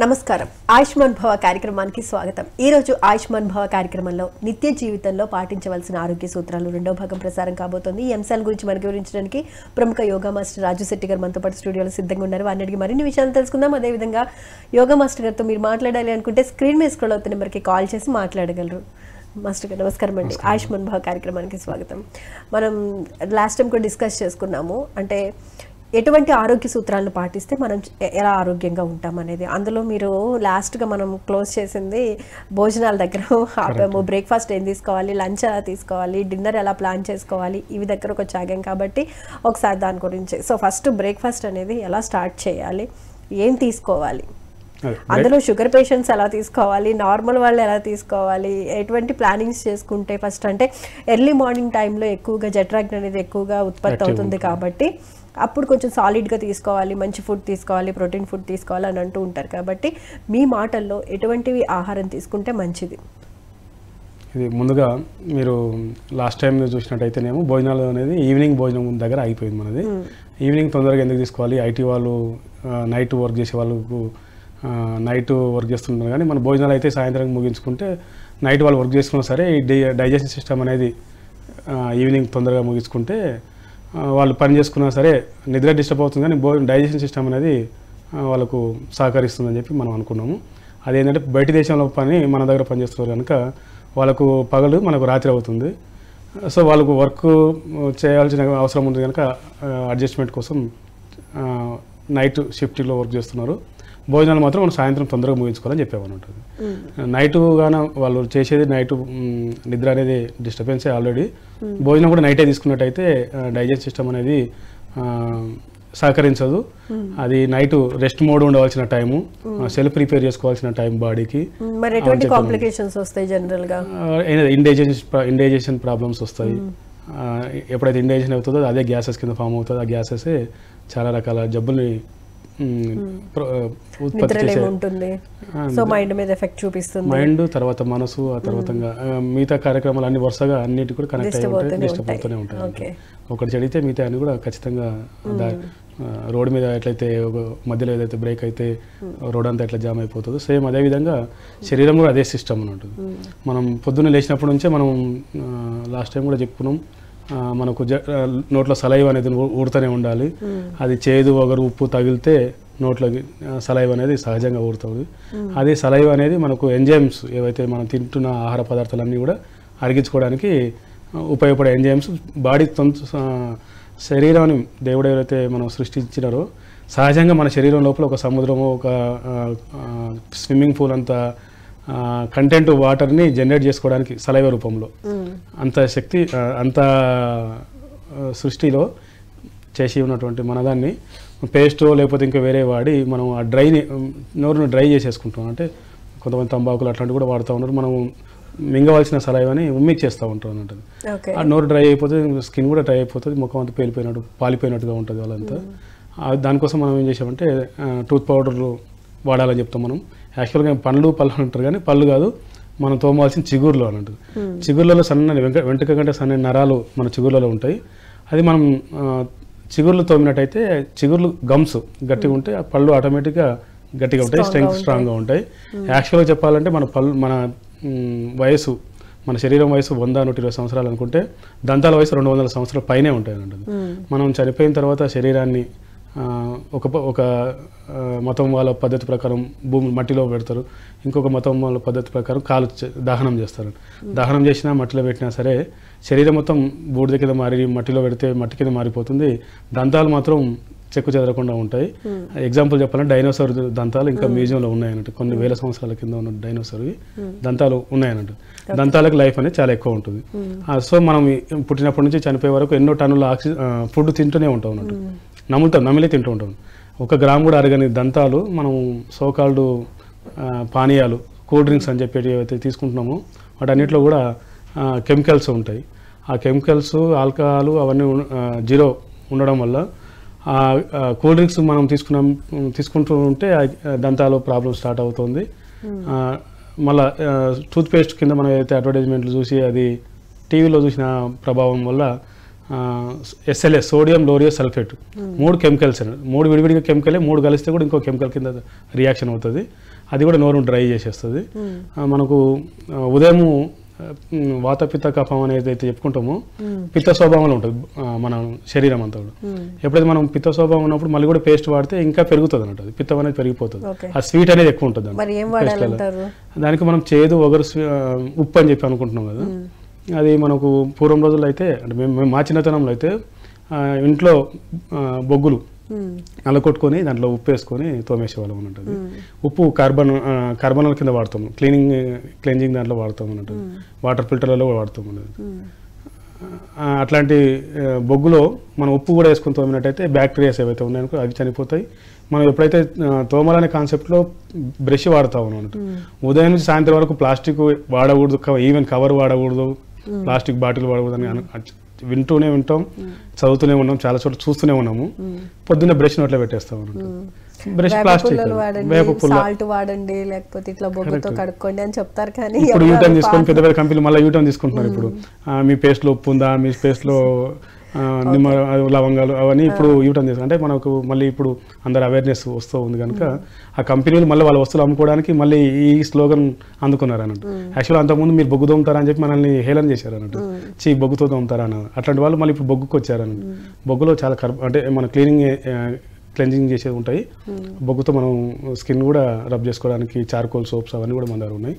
నమస్కారం ఆయుష్మాన్ భవ కార్యక్రమానికి స్వాగతం. ఈ రోజు ఆయుష్మాన్ భవ కార్యక్రమంలో నిత్య జీవితంలో పాటించవలసిన ఆరోగ్య సూత్రాలు రెండో భాగం ప్రసారం కాబోతోంది. ఈ అంశాల గురించి మనకు వివరించడానికి ప్రముఖ యోగా మాస్టర్ రాజు శెట్టి గారు మనతో పాటు స్టూడియోలో సిద్ధంగా ఉన్నారు. వారిని మరిన్ని విషయాలు తెలుసుకుందాం. అదేవిధంగా యోగా మాస్టర్ గారితో మీరు మాట్లాడాలి అనుకుంటే స్క్రీన్ మీద స్క్రోల్ అవుతున్న నెంబర్కి కాల్ చేసి మాట్లాడగలరు. మాస్టర్ గారు నమస్కారం అండి. ఆయుష్మాన్ భవ కార్యక్రమానికి స్వాగతం. మనం లాస్ట్ టైం కూడా డిస్కస్ చేసుకున్నాము, అంటే ఎటువంటి ఆరోగ్య సూత్రాలను పాటిస్తే మనం ఎలా ఆరోగ్యంగా ఉంటాం అనేది. అందులో మీరు లాస్ట్గా మనం క్లోజ్ చేసింది భోజనాల దగ్గర ఆపాము. బ్రేక్ఫాస్ట్ ఏం తీసుకోవాలి, లంచ్ ఎలా తీసుకోవాలి, డిన్నర్ ఎలా ప్లాన్ చేసుకోవాలి, ఇవి దగ్గరకు వచ్చాగాం కాబట్టి ఒకసారి దాని గురించి. సో ఫస్ట్ బ్రేక్ఫాస్ట్ అనేది ఎలా స్టార్ట్ చేయాలి, ఏం తీసుకోవాలి, అందులో షుగర్ పేషెంట్స్ ఎలా తీసుకోవాలి, నార్మల్ వాళ్ళు ఎలా తీసుకోవాలి, ఎటువంటి ప్లానింగ్స్ చేసుకుంటే ఫస్ట్, అంటే ఎర్లీ మార్నింగ్ టైంలో ఎక్కువగా జెట్రాగ్ అనేది ఎక్కువగా ఉత్పత్తి అవుతుంది కాబట్టి అప్పుడు కొంచెం సాలిడ్గా తీసుకోవాలి, మంచి ఫుడ్ తీసుకోవాలి, ప్రోటీన్ ఫుడ్ తీసుకోవాలి అని అంటూ ఉంటారు. కాబట్టి మీ మాటల్లో ఎటువంటివి ఆహారం తీసుకుంటే మంచిది? ఇది ముందుగా మీరు లాస్ట్ టైం చూసినట్టయితేనేమో భోజనాలు అనేది ఈవినింగ్ భోజనం దగ్గర అయిపోయింది మనది. ఈవినింగ్ తొందరగా ఎందుకు తీసుకోవాలి, ఐటీ వాళ్ళు నైట్ వర్క్ చేసే వాళ్ళకు నైట్ వర్క్ చేస్తుంటారు, కానీ మన భోజనాలు అయితే సాయంత్రం ముగించుకుంటే నైట్ వాళ్ళు వర్క్ చేసుకున్నా సరే ఈ డైజెషన్ సిస్టమ్ అనేది ఈవినింగ్ తొందరగా ముగించుకుంటే వాళ్ళు పని చేసుకున్నా సరే నిద్ర డిస్టర్బ్ అవుతుంది, కానీ డైజెషన్ సిస్టమ్ అనేది వాళ్ళకు సహకరిస్తుందని చెప్పి మనం అనుకున్నాము. అదేంటంటే బయట దేశంలో పని మన దగ్గర పనిచేస్తున్నారు కనుక వాళ్ళకు పగలు మనకు రాత్రి అవుతుంది. సో వాళ్ళకు వర్క్ చేయాల్సిన అవసరం ఉంది కనుక అడ్జస్ట్మెంట్ కోసం నైట్ షిఫ్ట్లో వర్క్ చేస్తున్నారు. భోజనాలు మాత్రం మనం సాయంత్రం తొందరగా ముగించుకోవాలని చెప్పామన్నమాట. నైట్ గాన వాళ్ళు చేసేది నైట్ నిద్ర అనేది డిస్టర్బెన్సే ఆల్రెడీ. భోజనం కూడా నైటే తీసుకున్నట్టయితే డైజెస్ట్ సిస్టమ్ అనేది సహకరించదు. అది నైట్ రెస్ట్ మోడ్ ఉండవలసిన టైము, సెల్ఫ్ ప్రిపేర్ చేసుకోవాల్సిన టైం బాడీకి. ఇండైజెషన్ ప్రాబ్లమ్స్ వస్తాయి. ఎప్పుడైతే ఇండైజెషన్ అవుతుందో అదే గ్యాసెస్ కింద ఫామ్ అవుతుంది. ఆ గ్యాసెస్ చాలా రకాల జబ్బుల్ని మైండ్ తర్వాత మనసు, ఆ తర్వాత మిగతా కార్యక్రమాలు అన్ని వరుసగా అన్నిటి కూడా కనెక్ట్ అయ్యి ఉంటాయి, డిస్టర్బ్ అవుతూనే ఉంటాయి. ఒకటి చెడితే మిగతా అన్ని కూడా ఖచ్చితంగా రోడ్డు మీద ఎట్లయితే ఒక మధ్యలో ఏదైతే బ్రేక్ అయితే రోడ్ అంతా ఎట్లా జామ్ అయిపోతుందో సేమ్ అదేవిధంగా శరీరం కూడా అదే సిస్టమ్ అని ఉంటుంది. మనం పొద్దున్న లేచినప్పటి నుంచే మనం లాస్ట్ టైం కూడా చెప్పుకున్నాం, మనకు నోట్లో సలైవ్ అనేది ఊడుతూనే ఉండాలి. అది చేదు వగరు ఉప్పు తగిలితే నోట్లోకి సలైవ్ అనేది సహజంగా ఊడుతుంది. అది సలైవ్ అనేది మనకు ఎంజైమ్స్ ఏవైతే మనం తింటున్న ఆహార పదార్థాలన్నీ కూడా అరిగించుకోవడానికి ఉపయోగపడే ఎంజైమ్స్ బాడీ శరీరాన్ని దేవుడు ఎవరైతే మనం సృష్టించినారో సహజంగా మన శరీరం లోపల ఒక సముద్రము, ఒక స్విమ్మింగ్ పూల్ అంత కంటెంట్ వాటర్ని జనరేట్ చేసుకోవడానికి సలైవ రూపంలో అంత శక్తి అంత సృష్టిలో చేసి ఉన్నటువంటి మనదాన్ని పేస్టో లేకపోతే ఇంకా వేరే వాడి మనం ఆ నోరును డ్రై చేసేసుకుంటాం. అంటే కొంతమంది తంబాకులు అట్లాంటివి కూడా వాడుతూ ఉన్నారు. మనం మింగవలసిన సలైవని ఉమ్మిక్ చేస్తూ ఉంటాం అన్నట్టు. ఆ నోరు డ్రై అయిపోతుంది, స్కిన్ కూడా డ్రై అయిపోతుంది, ముఖం అంతా పేలిపోయినట్టు పాలిపోయినట్టుగా ఉంటుంది వాళ్ళంతా. దానికోసం మనం ఏం చేసామంటే టూత్ పౌడర్లు వాడాలని చెప్తాం. మనం యాక్చువల్గా పళ్ళు అంటారు, కానీ పళ్ళు కాదు, మనం తోమాల్సిన చిగుర్లు అని అంటారు. చిగుర్లలో సన్నని వెంట్రుక కంటే సన్నని నరాలు మన చిగుర్లలో ఉంటాయి. అది మనం చిగుర్లు తోమినట్టయితే చిగుర్లు గమ్స్ గట్టిగా ఉంటాయి, ఆ పళ్ళు ఆటోమేటిక్గా గట్టిగా ఉంటాయి, స్ట్రాంగ్గా ఉంటాయి. యాక్చువల్గా చెప్పాలంటే మన వయసు, మన శరీరం వయసు 100-120 సంవత్సరాలు అనుకుంటే దంతాల వయసు 200 సంవత్సరాల పైనే ఉంటాయి అన్నట్టు. మనం చనిపోయిన తర్వాత శరీరాన్ని ఒక మతం వాళ్ళ పద్ధతి ప్రకారం మట్టిలో పెడతారు, ఇంకొక మతం వాళ్ళ పద్ధతి ప్రకారం కాలు దహనం చేస్తారు. దహనం చేసినా మట్టిలో పెట్టినా సరే శరీరం మొత్తం బూడిద కింద మారి మట్టిలో పెడితే మట్టి కింద మారిపోతుంది. దంతాలు మాత్రం చెక్కు చెదరకుండా ఉంటాయి. ఎగ్జాంపుల్ చెప్పాలంటే డైనోసార్ దంతాలు ఇంకా మ్యూజియంలో ఉన్నాయన్నట్టు. కొన్ని వేల సంవత్సరాల కింద ఉన్న డైనోసార్వి దంతాలు ఉన్నాయన్నట్టు. దంతాలకు లైఫ్ అనేది చాలా ఎక్కువ ఉంటుంది. సో మనం పుట్టినప్పటి నుంచి చనిపోయే వరకు ఎన్నో టన్నుల ఫుడ్ తింటూనే ఉంటాం అన్నట్టు, నమిలే తింటూ ఉంటాం. 1 గ్రామ్ కూడా అరగని దంతాలు మనం సోకాల్డ్ పానీయాలు, కూల్ డ్రింక్స్ అని చెప్పి ఏవైతే తీసుకుంటున్నామో వాటన్నిటిలో కూడా కెమికల్స్ ఉంటాయి. ఆ కెమికల్స్, ఆల్కహాల్ అవన్నీ జీరో ఉండడం వల్ల కూల్ డ్రింక్స్ మనం తీసుకుంటూ ఉంటే దంతాలు ప్రాబ్లం స్టార్ట్ అవుతుంది. మళ్ళీ టూత్పేస్ట్ కింద మనం ఏదైతే అడ్వర్టైజ్మెంట్లు చూసి అది టీవీలో చూసిన ప్రభావం వల్ల SLS సోడియం లోరియస్ సల్ఫేట్ 3 కెమికల్స్, 3 విడివిడిగా కెమికలే 3 కలిస్తే కూడా ఇంకో కెమికల్ కింద రియాక్షన్ అవుతుంది. అది కూడా నోరు డ్రై చేసేస్తుంది. మనకు ఉదయం వాత పిత్త కఫం అనేది అయితే చెప్పుకుంటామో పిత్త స్వభావంలో ఉంటుంది మన శరీరం అంతా కూడా. ఎప్పుడైతే మనం పిత్త స్వభావం ఉన్నప్పుడు మళ్ళీ కూడా పేస్ట్ వాడితే ఇంకా పెరుగుతుంది అన్నట్టు, అది పిత్తం అనేది పెరిగిపోతుంది, ఆ స్వీట్ అనేది ఎక్కువ ఉంటుంది దానికి. మనం చేదు ఒగరు ఉప్పు అని చెప్పి అనుకుంటున్నాం కదా, అది మనకు పూర్వం రోజుల్లో అయితే అంటే మేము మా చిన్నతనంలో అయితే ఇంట్లో బొగ్గులు నల్లకొట్టుకొని దాంట్లో ఉప్పు వేసుకొని తోమేసేవాళ్ళం అన్నట్టు. ఉప్పు కార్బనల్ కింద వాడతాము, క్లీనింగ్ దాంట్లో వాడతాం అన్నట్టు, వాటర్ ఫిల్టర్లలో వాడతాం అన్నది. అట్లాంటి బొగ్గులో మనం ఉప్పు కూడా వేసుకొని తోమినట్టయితే బ్యాక్టీరియాస్ ఏవైతే ఉన్నాయనుకో అవి చనిపోతాయి. మనం ఎప్పుడైతే తోమాలనే కాన్సెప్ట్లో బ్రష్ వాడతాం అన్నట్టు, ఉదయం నుంచి సాయంత్రం వరకు ప్లాస్టిక్ వాడకూడదు, ఈవెన్ కవర్ వాడకూడదు, ప్లాస్టిక్ బాటిల్ వాడకూడదు అని వింటూనే ఉంటాం, చదువుతూనే ఉన్నాం, చాలా చోట్ల చూస్తూనే ఉన్నాము. పొద్దున్న బ్రష్ నోట్లో పెట్టేస్తాం అన్నట్టు. బ్రష్ ప్లాస్టిక్ వాడండి లేకపోతే ఇట్లా బొగ్గుతో కడుక్కోండి అని చెప్తారు, కానీ ఇప్పుడు యూటర్న్ తీసుకొని పెద్ద పెద్ద కంపెనీలు మళ్ళీ యూటర్న్ తీసుకుంటున్నారు. ఇప్పుడు మీ పేస్ట్ లో ఉప్పు ఉందా, మీ పేస్ట్ లో నిమ్మ లవంగాలు అవన్నీ ఇప్పుడు యూటర్న్ చేస్తారు. అంటే మనకు మళ్ళీ ఇప్పుడు అందరు అవేర్నెస్ వస్తూ ఉంది కనుక ఆ కంపెనీలు మళ్ళీ వాళ్ళ వస్తువులు అమ్ముకోవడానికి మళ్ళీ ఈ స్లోగన్ అందుకున్నారు అన్నట్టు. యాక్చువల్గా అంతకుముందు మీరు బొగ్గు తోముతారా అని చెప్పి మనల్ని హేళన చేశారు అన్నట్టు, బొగ్గుతో తోముతారా అన్న. అట్లాంటి వాళ్ళు మళ్ళీ ఇప్పుడు బొగ్గుకు వచ్చారు అన్నట్టు. బొగ్గులో చాలా అంటే మన క్లెన్జింగ్ చేసేవి ఉంటాయి. బొగ్గుతో మనం స్కిన్ కూడా రబ్ చేసుకోవడానికి చార్కోల్ సోప్స్ అవన్నీ కూడా మన దగ్గర ఉన్నాయి.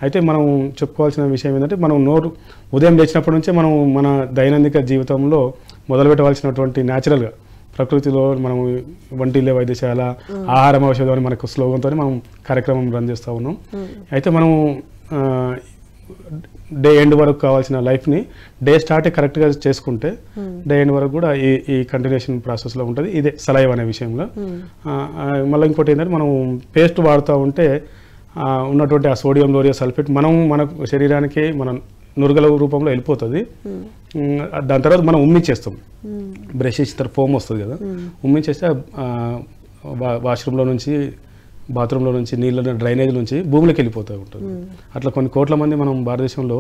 అయితే మనం చెప్పుకోవాల్సిన విషయం ఏంటంటే మనం నోరు ఉదయం లేచినప్పటి నుంచే మనం మన దైనందిక జీవితంలో మొదలుపెట్టవలసినటువంటి న్యాచురల్గా ప్రకృతిలో మనం వంటిల్లే వైద్యశాల ఆహారం ఔషధం అని మనకు స్లోగన్తో మనం కార్యక్రమం రన్ చేస్తూ ఉన్నాం. అయితే మనం డే ఎండ్ వరకు కావాల్సిన లైఫ్ని డే స్టార్ట్ కరెక్ట్గా చేసుకుంటే డే ఎండ్ వరకు కూడా ఈ కంటిన్యూషన్ ప్రాసెస్లో ఉంటుంది. ఇదే సలైవ్ అనే విషయంలో. మళ్ళీ ఇంకోటి ఏంటంటే మనం పేస్ట్ వాడుతూ ఉంటే ఉన్నటువంటి ఆ సోడియం లోరియా సల్ఫేట్ మన శరీరానికి మన నురుగల రూపంలో వెళ్ళిపోతుంది. దాని తర్వాత మనం ఉమ్మిచ్చేస్తాం, బ్రష్ చేసిన తర్వాత ఫోమ్ వస్తుంది కదా, ఉమ్మిచ్చేస్తే వాష్రూమ్లో నుంచి బాత్రూంలో నుంచి నీళ్ళ డ్రైనేజ్ నుంచి భూమిలోకి వెళ్ళిపోతూ ఉంటుంది. అట్లా కొన్ని కోట్ల మంది మనం భారతదేశంలో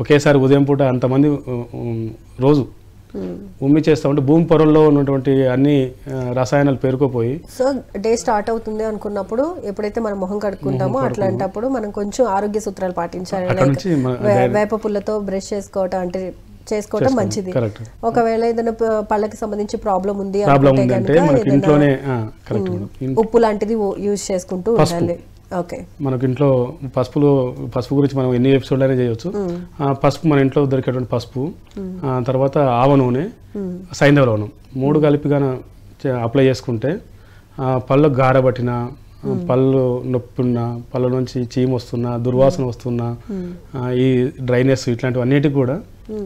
ఒకేసారి ఉదయం పూట అంతమంది రోజు ఉమ్మి చేస్తూ ఉంటే భూమి పొరల్లో ఉన్నటువంటి అన్ని రసాయనాలు పేరుకుపోయి సో డే స్టార్ట్ అవుతుంది అనుకున్నప్పుడు ఎప్పుడైతే మనం మొహం కడుక్కుంటామో అట్లాంటప్పుడు మనం కొంచెం ఆరోగ్య సూత్రాలు పాటించాలి. వేప పుల్లతో బ్రష్ చేసుకోవటం అంటే చేసుకోవటం మంచిది. ఒకవేళ ఏదైనా పళ్ళకి సంబంధించి ప్రాబ్లం ఉంది అంటే ఉప్పు లాంటిది యూజ్ చేసుకుంటూ ఉండాలి. ఓకే, మనకి ఇంట్లో పసుపు గురించి మనం ఎన్ని ఎపిసోడ్లు అయినా చేయొచ్చు. పసుపు మన ఇంట్లో దొరికేటువంటి పసుపు, తర్వాత ఆవ నూనె, సైంధవ లవణం 3 కలిపిగా అప్లై చేసుకుంటే పళ్ళు గారబట్టిన, పళ్ళు నొప్పి ఉన్నా, పళ్ళ నుంచి చీమ వస్తున్నా, దుర్వాసన వస్తున్నా, ఈ డ్రైనెస్ ఇట్లాంటివి అన్నిటికి కూడా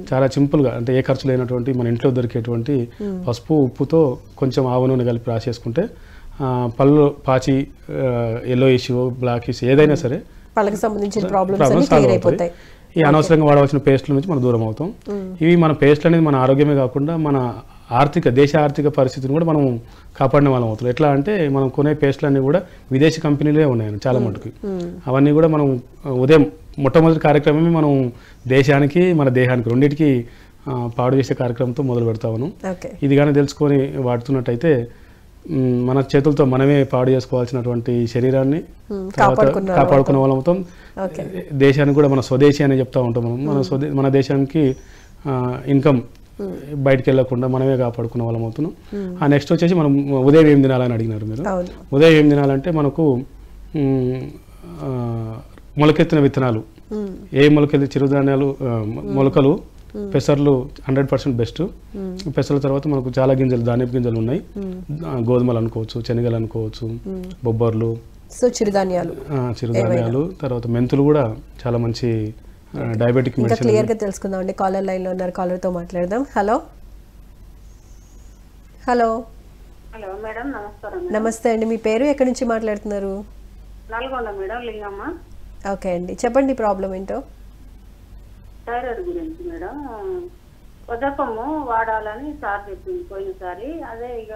చాలా సింపుల్గా అంటే ఏ ఖర్చు లేనటువంటి మన ఇంట్లో దొరికేటువంటి పసుపు ఉప్పుతో కొంచెం ఆవ నూనె కలిపి రాసేసుకుంటే పళ్ళు పాచి, ఎల్లో ఇష్యూ, బ్లాక్ ఇష్యూ ఏదైనా సరే పళ్ళకి సంబంధించిన ప్రాబ్లమ్స్ సాల్వ్ అవుతాయి. ఈ అనవసరంగా వాడవలసిన పేస్ట్ల నుంచి మనం దూరం అవుతాం. ఇవి మన పేస్ట్లు అనేది మన ఆరోగ్యమే కాకుండా మన దేశ ఆర్థిక పరిస్థితిని కూడా మనం కాపాడిన వాళ్ళం అవుతాం. ఎట్లా అంటే మనం కొనే పేస్ట్లు అన్నీ కూడా విదేశీ కంపెనీలే ఉన్నాయి చాలా మటుకు. అవన్నీ కూడా మనం ఉదయం మొట్టమొదటి కార్యక్రమమే మనం దేశానికి మన దేహానికి రెండింటికి పాడు చేసే కార్యక్రమంతో మొదలు పెడతా ఉన్నాం. ఇది కానీ తెలుసుకొని వాడుతున్నట్టయితే మన చేతులతో మనమే పాడు చేసుకోవాల్సినటువంటి శరీరాన్ని కాపాడుకునే వాళ్ళం అవుతాం. దేశానికి కూడా మన స్వదేశీ అని చెప్తా ఉంటాం. మనం మన దేశానికి ఇన్కమ్ బయటకు వెళ్ళకుండా మనమే కాపాడుకునే వాళ్ళం అవుతున్నాం. నెక్స్ట్ వచ్చేసి మనం ఉదయం ఏం తినాలని అడిగినారు మీరు. ఉదయం ఏం తినాలంటే మనకు మొలకెత్తిన విత్తనాలు, ఏ మొలకెత్తి చిరుధాన్యాలు, మొలకలు, పెసర్లు 100% బెస్ట్. పెసర్ల తర్వాత మనకు చాలా గింజలు, ధాన్యపు గింజలు ఉన్నాయి. గోధుమలు అనుకోవచ్చు, శనగలు అనుకోవచ్చు, బొబ్బర్లు, చిరుధాన్యాలు, తర్వాత మెంతులు కూడా చాలా మంచి డయాబెటిక్ మెడిసిన్. క్లియర్ గా తెలుసుకుందాం అండి. కాలర్ లైన్ లో ఉన్నారు, కాలర్ తో మాట్లాడదాం. హలో హలో హలో మేడం, నమస్కారం. నమస్తే అండి, మీ పేరు, ఎక్కడి నుంచి మాట్లాడుతున్నారు? నల్గొండ మేడం, లింగమ్మ. ఓకే అండి, చెప్పండి ప్రాబ్లం ఏంటో. థైరాయిడ్ గురించి మేడం. ఉదకము వాడాలని సార్ చెప్పింది పోయినసారి. అదే ఇక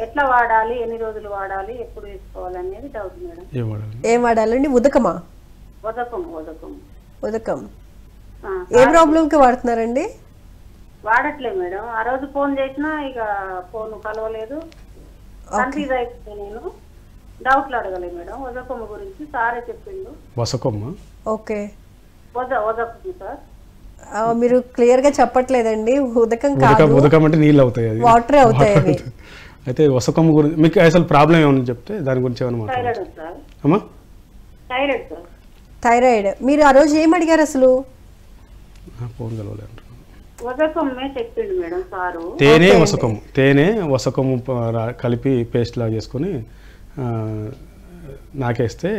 ఎట్లా వాడాలి, ఎన్ని రోజులు వాడాలి, ఎప్పుడు వేసుకోవాలి అనేది డౌట్ మేడం. ఏం వాడాలండి? ఉదకమా? ఉదకం ఏ ప్రాబ్లం కి వాడుతున్నారండి? వాడట్లేదు మేడం. ఆ రోజు ఫోన్ చేసినా ఇక ఫోన్ కలవలేదు, కన్ఫ్యూజ్ అయిపోయింది నేను. డౌట్లు అడగలేదు మేడం. వదకొమ్మ గురించి సారే చెప్పిండు. వసకొమ్మ ఓకే. వదకొమ్మ సార్. మీరు క్లియర్ గా చెప్పట్లేదండి. ఉదకం కాదు, ఉదకం అంటే నీళ్ళు అవుతాయి, అది వాటర్ అవుతాయి అవి. అయితే వసకొమ్మ గురించి మీకు అసలు ప్రాబ్లం ఏమని చెప్తే దాని గురించి ఏమైనా మాట్లాడచ్చు. Thyroid sir. అమ్మా థైరాయిడ్ సార్. థైరాయిడ్. మీరు ఆ రోజు ఏం అడిగారు అసలు? ఫోన్ కలవలేదు. వదకొమ్మే చెప్పిండు మేడం సారు. తేనె వసకము, తేనె వసకము కలిపి పేస్ట్ లాగా చేసుకొని నాకేస్తే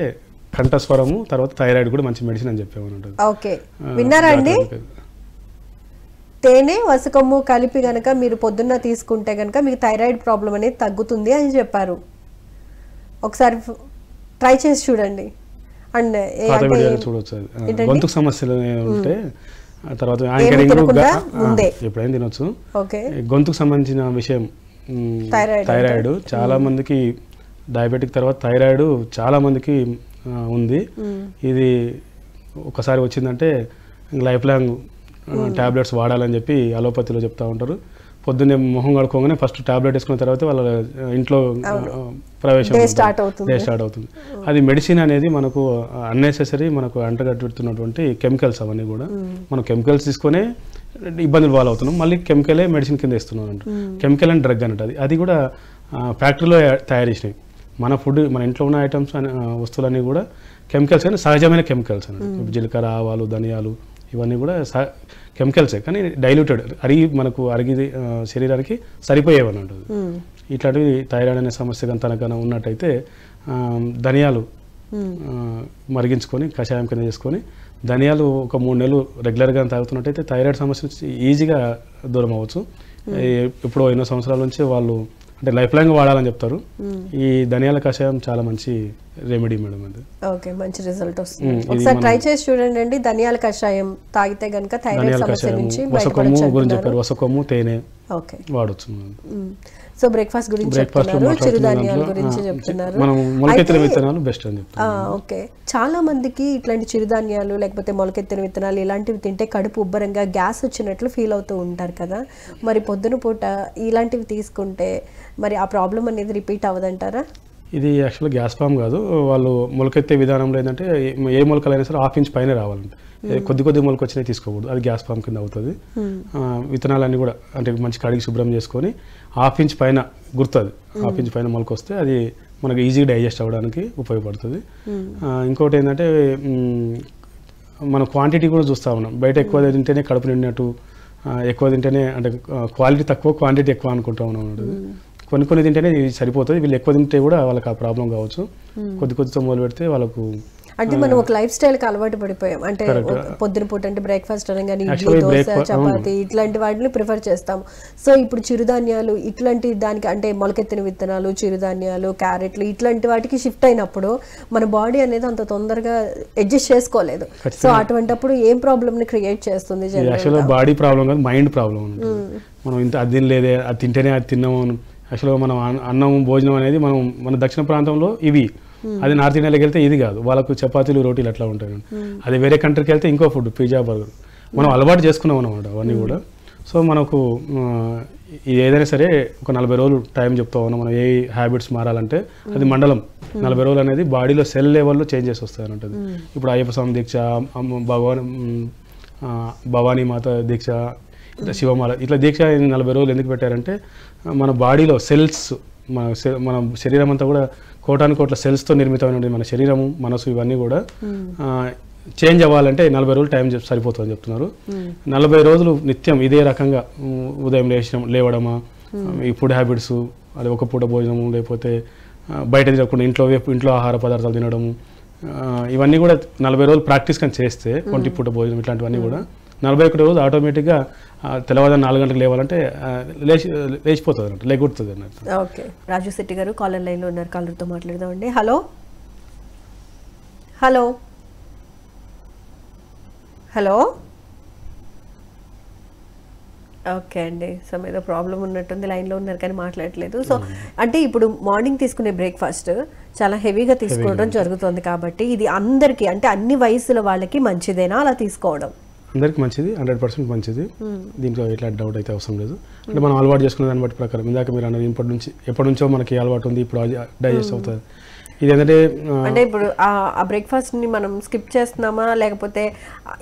కంఠస్వరము, తర్వాత థైరాయిడ్ కూడా మంచి మెడిసిన్ అని చెప్పేమన్నట్టు. ఓకే, విన్నారా అండి? తేనె వసకము కలిపి గనక మీరు పొద్దున్న తీసుకుంటే గనక మీకు థైరాయిడ్ ప్రాబ్లం అనేది తగ్గుతుంది అని చెప్పారు. ఒకసారి ట్రై చేసి చూడండి. అండ్ చూడవచ్చు. గొంతుకు సమస్యలు ఉంటే తర్వాత యాంకరింగ్ ఎప్పుడైనా తినొచ్చు. గొంతుకు సంబంధించిన విషయం థైరాయిడ్ చాలా మందికి, డయాబెటిక్ తర్వాత థైరాయిడ్ చాలా మందికి ఉంది. ఇది ఒకసారి వచ్చిందంటే లైఫ్ లాంగ్ టాబ్లెట్స్ వాడాలని చెప్పి అలోపతిలో చెప్తా ఉంటారు. పొద్దున్నే మొహం కడుకోగానే ఫస్ట్ టాబ్లెట్ వేసుకున్న తర్వాత వాళ్ళ ఇంట్లో ప్రవేశం డే స్టార్ట్ అవుతుంది. అది మెడిసిన్ అనేది మనకు అన్నెసెసరీ, మనకు అంటగట్టుతున్నటువంటి కెమికల్స్ అవన్నీ కూడా మనం కెమికల్స్ తీసుకునే ఇబ్బందులు పాలవుతున్నాం. మళ్ళీ కెమికలే మెడిసిన్ కింద ఇస్తున్నాం అంట. కెమికల్ అండ్ డ్రగ్ అన్నట్టు. అది కూడా ఫ్యాక్టరీలో తయారు చేసినాయి. మన ఫుడ్, మన ఇంట్లో ఉన్న ఐటమ్స్ వస్తువులన్నీ కూడా కెమికల్స్, కానీ సహజమైన కెమికల్స్ అన్నట్టు. జీలకర్ర, ఆవాలు, ధనియాలు ఇవన్నీ కూడా కెమికల్సే, కానీ డైల్యూటెడ్, మనకు అరిగి శరీరానికి సరిపోయేవని ఉంటుంది. ఇట్లాంటివి థైరాయిడ్ అనే సమస్య కనుక ఉన్నట్టయితే ధనియాలు మరిగించుకొని కషాయం కింద చేసుకొని ధనియాలు ఒక 3 నెలలు రెగ్యులర్గా తాగుతున్నట్టయితే థైరాయిడ్ సమస్య నుంచి ఈజీగా దూరం అవ్వచ్చు. ఎప్పుడో ఎన్నో సంవత్సరాల నుంచి వాళ్ళు అంటే లైఫ్ లాంగ్ వాడాలని చెప్తారు. ఈ ధనియాల కషాయం చాలా మంచి రెమెడీ మేడం. అది ఓకే, మంచి రిజల్ట్ వస్తుంది. ఒకసారి ట్రై చేసి చూడండి అండి. ధనియాల కషాయం తాగితే గనుక థైరాయిడ్ సమస్య నుంచి వసకొమ్ము గురించి చెప్పారు. వసకొమ్ము, తేనె వాడొచ్చు. సో బ్రేక్ఫాస్ట్ గురించి చెప్తున్నారు, చిరుధాన్యాల గురించి చెప్తున్నారు. మనం మొలకెత్తిన విత్తనాలు బెస్ట్ అని చెప్తారు. ఓకే, చాలా మందికి ఇట్లాంటి చిరుధాన్యాలు లేకపోతే మొలకెత్తిన విత్తనాలు ఇలాంటివి తింటే కడుపు ఉబ్బరంగా గ్యాస్ వచ్చినట్లు ఫీల్ అవుతూ ఉంటారు కదా. మరి పొద్దున పూట ఇలాంటివి తీసుకుంటే మరి ఆ ప్రాబ్లం అనేది రిపీట్ అవ్వదంటారా? ఇది యాక్చువల్గా గ్యాస్ ఫామ్ కాదు. వాళ్ళు మొలకెత్తే విధానంలో ఏంటంటే ఏ మొలకలైనా సరే 1/2 ఇంచ్ పైన రావాలంటే, కొద్ది మొలక వచ్చినాయి తీసుకోకూడదు. అది గ్యాస్ ఫామ్ కింద అవుతుంది. విత్తనాలన్నీ కూడా అంటే మంచి కడిగి శుభ్రం చేసుకొని 1/2 ఇంచ్ పైన గుర్తుంది. 1/2 ఇంచ్ పైన మొలక వస్తే అది మనకి ఈజీగా డైజెస్ట్ అవ్వడానికి ఉపయోగపడుతుంది. ఇంకోటి ఏంటంటే మన క్వాంటిటీ కూడా చూస్తూ ఉన్నాం. బయట ఎక్కువ తింటేనే కడుపు నిండినట్టు, ఎక్కువ తింటేనే అంటే క్వాలిటీ తక్కువ క్వాంటిటీ ఎక్కువ అనుకుంటా ఉన్నాం. కొన్ని తింటేనే సరిపోతుంది. వీళ్ళు ఎక్కువ తింటే కూడా వాళ్ళకి ఆ ప్రాబ్లం కావచ్చు. కొద్దితో మొదలు పెడితే వాళ్ళకు అంటే మనం ఒక లైఫ్ స్టైల్కి అలవాటు పడిపోయాం. అంటే పొద్దున పూట అంటే బ్రేక్ఫాస్ట్ అనగానే ఇడ్లీ, దోశ, చపాతి ఇట్లాంటి వాటిని ప్రిఫర్ చేస్తాం. సో ఇప్పుడు చిరుధాన్యాలు ఇట్లాంటి దానికి అంటే మొలకెత్తిన విత్తనాలు, చిరుధాన్యాలు, క్యారెట్లు ఇట్లాంటి వాటికి షిఫ్ట్ అయినప్పుడు మన బాడీ అనేది అంత తొందరగా అడ్జస్ట్ చేసుకోలేదు. సో అటువంటిప్పుడు ఏం ప్రాబ్లమ్ని క్రియేట్ చేస్తుంది? యాక్చువల్గా బాడీ ప్రాబ్లం కాదు, మైండ్ ప్రాబ్లం. మనం ఇంత అది తినలేదే, అది తింటేనే అది తిన్నాము. యాక్చువల్గా మనం అన్నం, భోజనం అనేది మన దక్షిణ ప్రాంతంలో ఇవి, అది నార్త్ ఇండియాలోకి వెళ్తే ఇది కాదు. వాళ్ళకు చపాతీలు, రోటీలు అట్లా ఉంటాయి. అది వేరే కంట్రీకి వెళ్తే ఇంకో ఫుడ్, పిజ్జా, బర్గర్. మనం అలవాటు చేసుకున్నాం అనమాట అవన్నీ కూడా. సో మనకు ఏదైనా సరే ఒక 40 రోజులు టైం చెప్తా ఉన్నాం. మనం ఏ హ్యాబిట్స్ మారాలంటే అది మండలం 40 రోజులు అనేది బాడీలో సెల్ లెవెల్లో చేంజెస్ వస్తాయి అన్నట్టు. ఇప్పుడు అయ్యప్ప స్వామి దీక్ష, భవానీ మాత దీక్ష, ఇట్లా శివమాల, ఇట్లా దీక్ష 40 రోజులు ఎందుకు పెట్టారంటే మన బాడీలో సెల్స్, మన శరీరం అంతా కూడా కోటానుకోట్ల సెల్స్తో నిర్మితమైన మన శరీరము, మనసు ఇవన్నీ కూడా చేంజ్ అవ్వాలంటే 40 రోజులు టైం సరిపోతుందని చెప్తున్నారు. 40 రోజులు నిత్యం ఇదే రకంగా ఉదయం లేవడమా, ఈ ఫుడ్ హ్యాబిట్స్, అది ఒక పూట భోజనము, లేకపోతే బయట తినకుండా ఇంట్లో ఆహార పదార్థాలు తినడము, ఇవన్నీ కూడా 40 రోజులు ప్రాక్టీస్ కానీ చేస్తే, ఒంటి పూట భోజనం ఇట్లాంటివన్నీ కూడా 41 రోజు ఆటోమేటిక్గా తెల్లవారు 4 గంటలకు లేవాలంటే లేచిపోతుంది అన్నట్టు, లేకొడుతుంది అన్నట్టు. ఓకే, రాజు శెట్టి గారు కాలర్ లైన్లో ఉన్నారు. కాలర్తో మాట్లాడదామండి. హలో హలో హలో ఓకే అండి. సో ఏదో ప్రాబ్లం ఉన్నట్టుంది, లైన్లో ఉన్నారు కానీ మాట్లాడలేదు. సో అంటే ఇప్పుడు మార్నింగ్ తీసుకునే బ్రేక్ఫాస్ట్ చాలా హెవీగా తీసుకోవడం జరుగుతుంది కాబట్టి ఇది అందరికీ అంటే అన్ని వయసుల వాళ్ళకి మంచిదేనా అలా తీసుకోవడం? అందరికి మంచిది, 100% మంచిది. దీంట్లో ఎట్లాంటి డౌట్ అయితే అవసరం లేదు. అంటే మనం అలవాటు చేసుకునే దాన్ని బట్టి ప్రకారం ఇందాక మీరు అన్నది ఎప్పటి నుంచో మనకి అలవాటు ఉంది, ఇప్పుడు డైజెస్ట్ అవుతుంది. ఇది ఏంటంటే అంటే ఇప్పుడు ఆ బ్రేక్ఫాస్ట్ ని మనం స్కిప్ చేస్తున్నామా, లేకపోతే